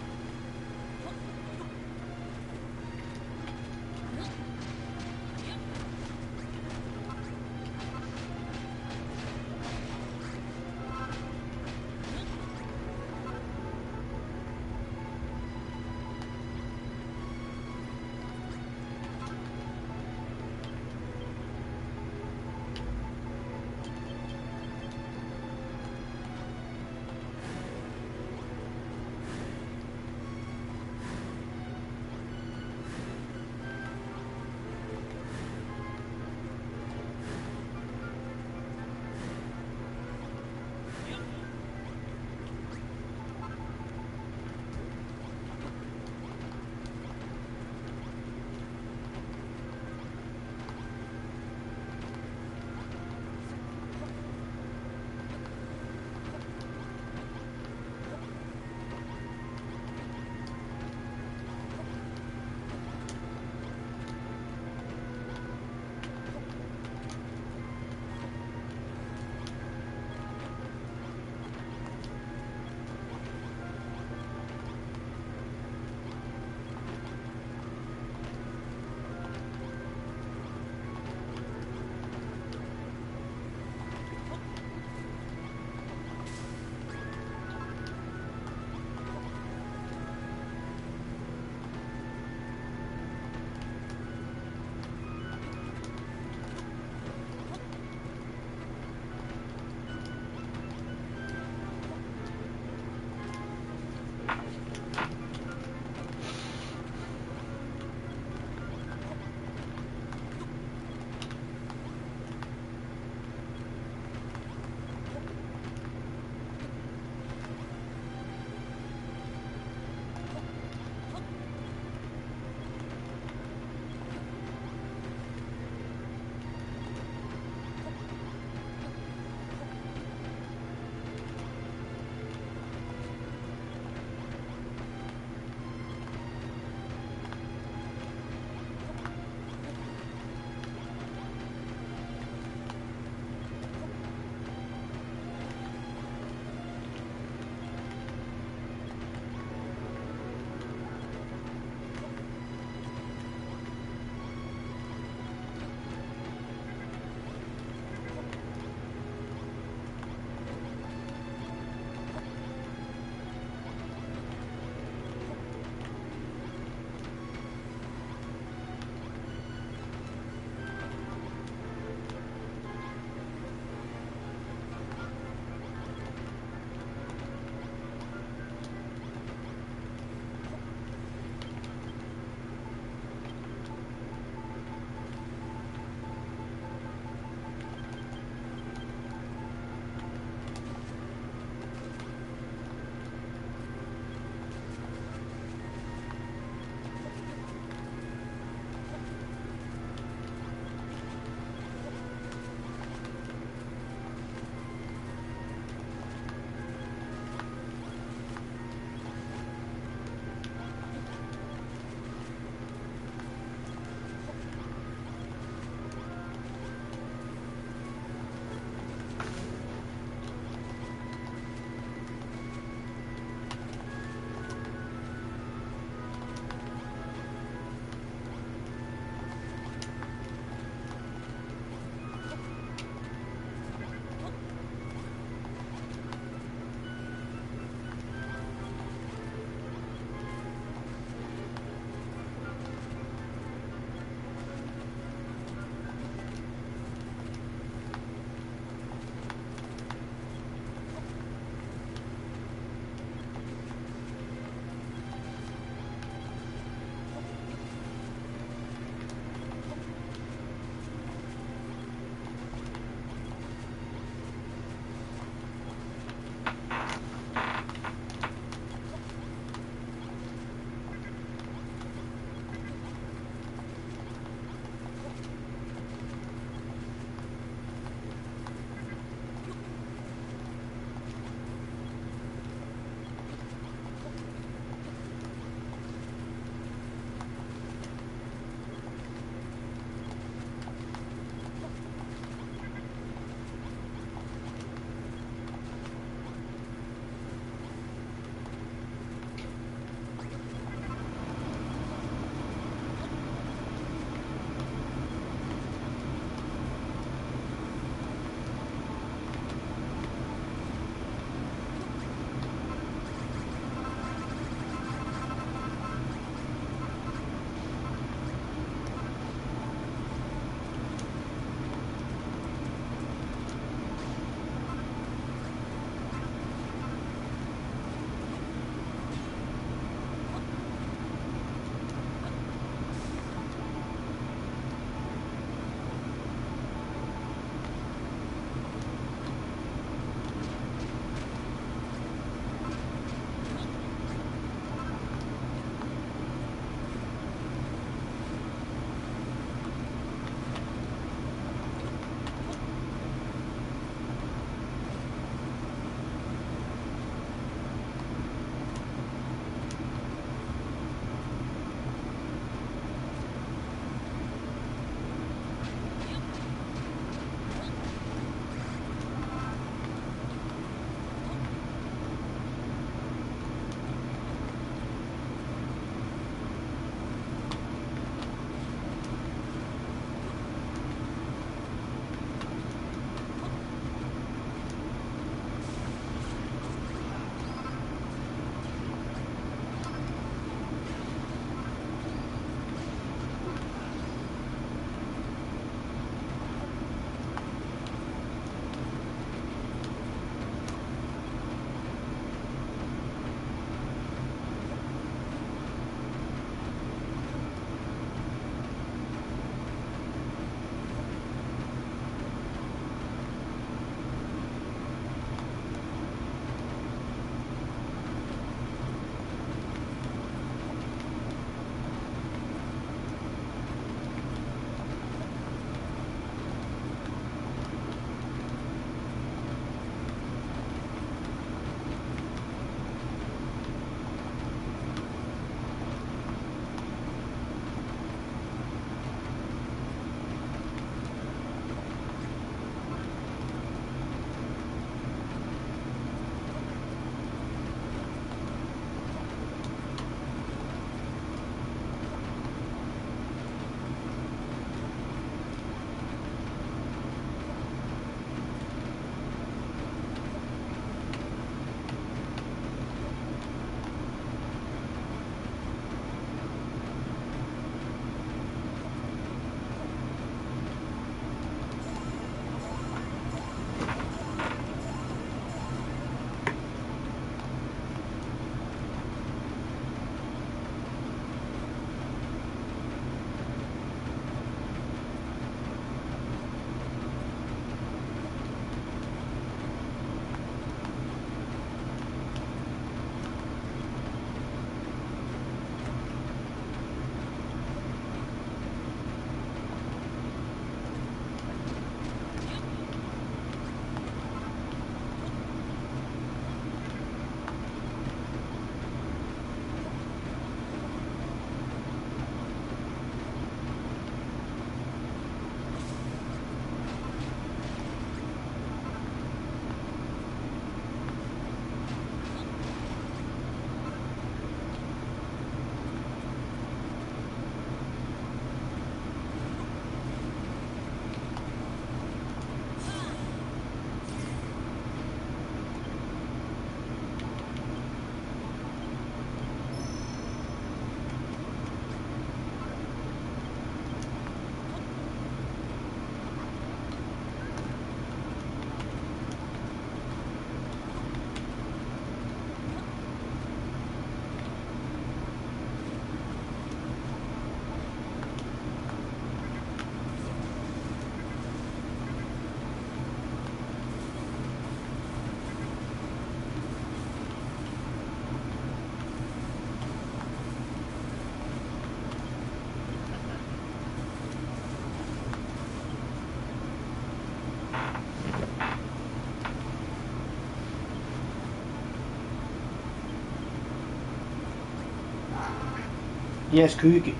B: Yes, cookie.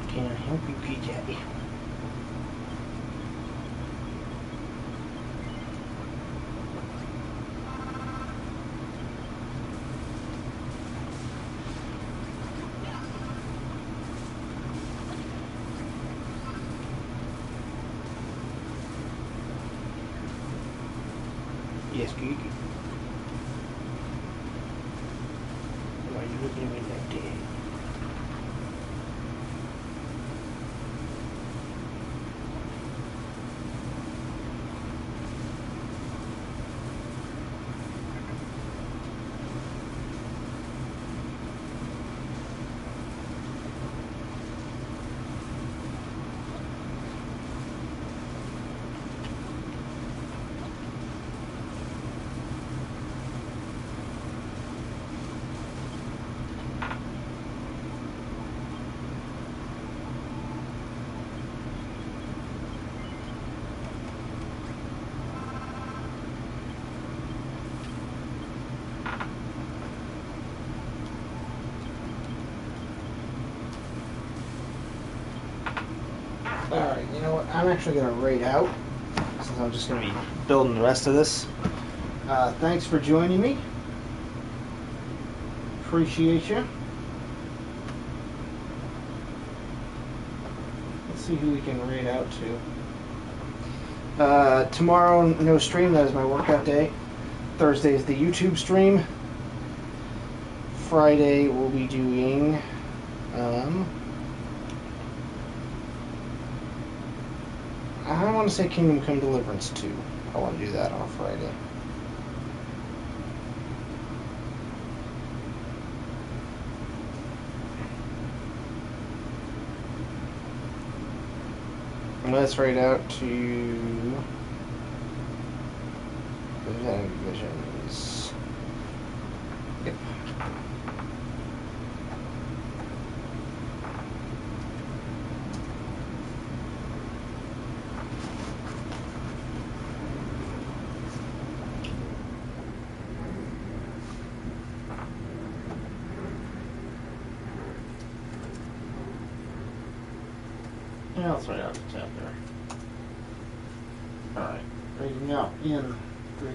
B: Can I help you, PJ? Yes, cookie. Why are you looking at me like that? Alright, you know what? I'm actually going to raid out, since I'm just going to be building the rest of this. Thanks for joining me. Appreciate you. Let's see who we can raid out to. Tomorrow, no stream. That is my workout day. Thursday is the YouTube stream. Friday, we'll be doing... I want to say Kingdom Come Deliverance 2. I want to do that on a Friday. And let's raid out to Visions. Yep. Yeah, let's write out the tab there. Alright, rating out in 3.